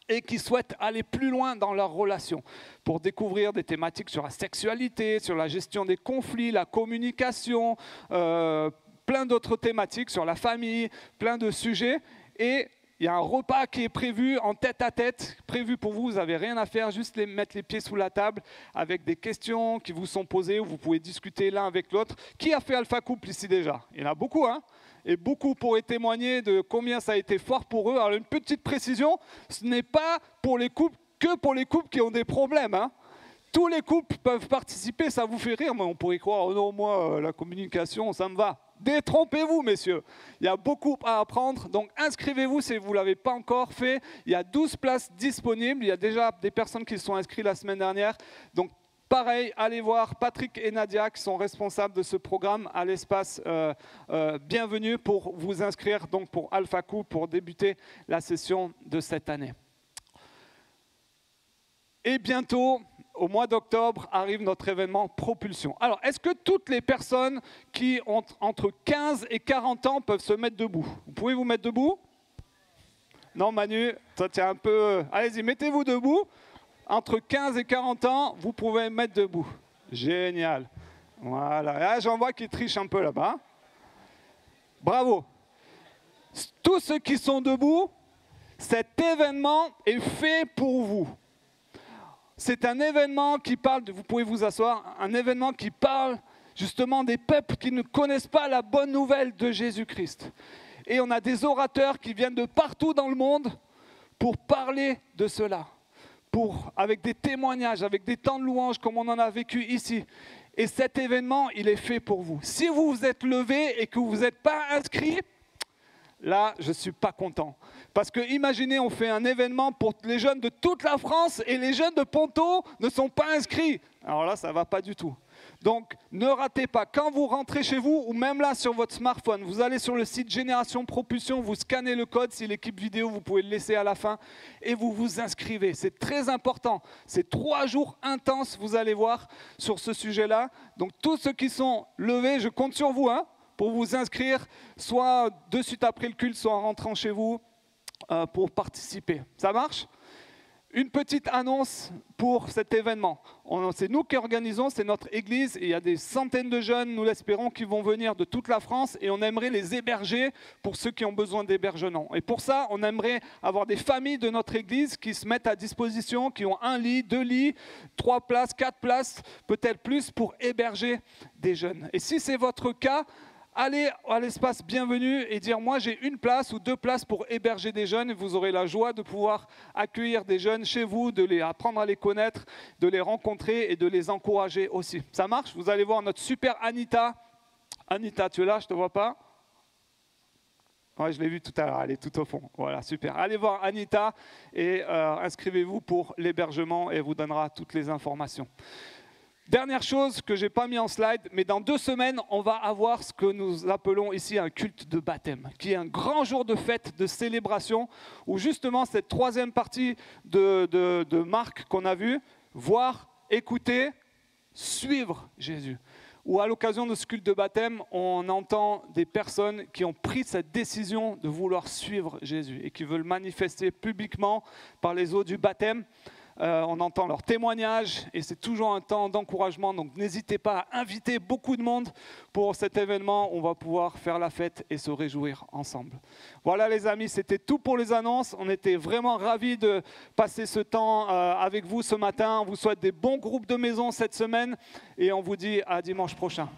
et qui souhaitent aller plus loin dans leur relation pour découvrir des thématiques sur la sexualité, sur la gestion des conflits, la communication, plein d'autres thématiques sur la famille, plein de sujets. Et il y a un repas qui est prévu en tête-à-tête, prévu pour vous, vous n'avez rien à faire, juste mettre les pieds sous la table avec des questions qui vous sont posées, où vous pouvez discuter l'un avec l'autre. Qui a fait Alpha Couple ici déjà ? Il y en a beaucoup, hein ? Et beaucoup pourraient témoigner de combien ça a été fort pour eux. Alors une petite précision, ce n'est pas pour les couples, que pour les couples qui ont des problèmes, hein. Tous les couples peuvent participer, ça vous fait rire, mais on pourrait croire, oh non, moi, la communication, ça me va. Détrompez-vous, messieurs. Il y a beaucoup à apprendre, donc inscrivez-vous si vous ne l'avez pas encore fait. Il y a 12 places disponibles, il y a déjà des personnes qui se sont inscrites la semaine dernière. Donc pareil, allez voir Patrick et Nadia qui sont responsables de ce programme à l'espace bienvenue pour vous inscrire donc pour Alpha Couple pour débuter la session de cette année. Et bientôt, au mois d'octobre, arrive notre événement Propulsion. Alors, est-ce que toutes les personnes qui ont entre 15 et 40 ans peuvent se mettre debout ? Vous pouvez vous mettre debout ? Non, Manu, toi, tu es un peu... Allez-y, mettez-vous debout. Entre 15 et 40 ans, vous pouvez mettre debout. Génial. Voilà. Là, j'en vois qui trichent un peu là-bas. Bravo. Tous ceux qui sont debout, cet événement est fait pour vous. C'est un événement qui parle, vous pouvez vous asseoir, un événement qui parle justement des peuples qui ne connaissent pas la bonne nouvelle de Jésus-Christ. Et on a des orateurs qui viennent de partout dans le monde pour parler de cela, avec des témoignages, avec des temps de louange comme on en a vécu ici. Et cet événement, il est fait pour vous. Si vous vous êtes levé et que vous n'êtes pas inscrit, Là, je ne suis pas content. Parce que imaginez, on fait un événement pour les jeunes de toute la France et les jeunes de Ponto ne sont pas inscrits. Alors là, ça ne va pas du tout. Donc, ne ratez pas. Quand vous rentrez chez vous, ou même là sur votre smartphone, vous allez sur le site Génération Propulsion, vous scannez le code. Si l'équipe vidéo, vous pouvez le laisser à la fin. Et vous vous inscrivez. C'est très important. C'est 3 jours intenses, vous allez voir, sur ce sujet-là. Donc, tous ceux qui sont levés, je compte sur vous, hein, pour vous inscrire, soit de suite après le culte, soit en rentrant chez vous, pour participer. Ça marche ? Une petite annonce pour cet événement. C'est nous qui organisons, c'est notre église, et il y a des centaines de jeunes, nous l'espérons, qui vont venir de toute la France, et on aimerait les héberger pour ceux qui ont besoin d'hébergement. Et pour ça, on aimerait avoir des familles de notre église qui se mettent à disposition, qui ont 1 lit, 2 lits, 3 places, 4 places, peut-être plus, pour héberger des jeunes. Et si c'est votre cas, allez à l'espace bienvenue et dire moi j'ai 1 place ou 2 places pour héberger des jeunes. Vous aurez la joie de pouvoir accueillir des jeunes chez vous, de les apprendre à les connaître, de les rencontrer et de les encourager aussi. Ça marche? Vous allez voir notre super Anita. Anita, tu es là? Je ne te vois pas. Ouais, je l'ai vu tout à l'heure, elle est tout au fond. Voilà, super. Allez voir Anita et inscrivez-vous pour l'hébergement et elle vous donnera toutes les informations. Dernière chose que je n'ai pas mis en slide, mais dans 2 semaines, on va avoir ce que nous appelons ici un culte de baptême, qui est un grand jour de fête, de célébration, où justement cette 3e partie de Marc qu'on a vue, voir, écouter, suivre Jésus. Où à l'occasion de ce culte de baptême, on entend des personnes qui ont pris cette décision de vouloir suivre Jésus et qui veulent manifester publiquement par les eaux du baptême. On entend leurs témoignages et c'est toujours un temps d'encouragement. Donc n'hésitez pas à inviter beaucoup de monde pour cet événement. On va pouvoir faire la fête et se réjouir ensemble. Voilà les amis, c'était tout pour les annonces. On était vraiment ravis de passer ce temps avec vous ce matin. On vous souhaite des bons groupes de maison cette semaine et on vous dit à dimanche prochain.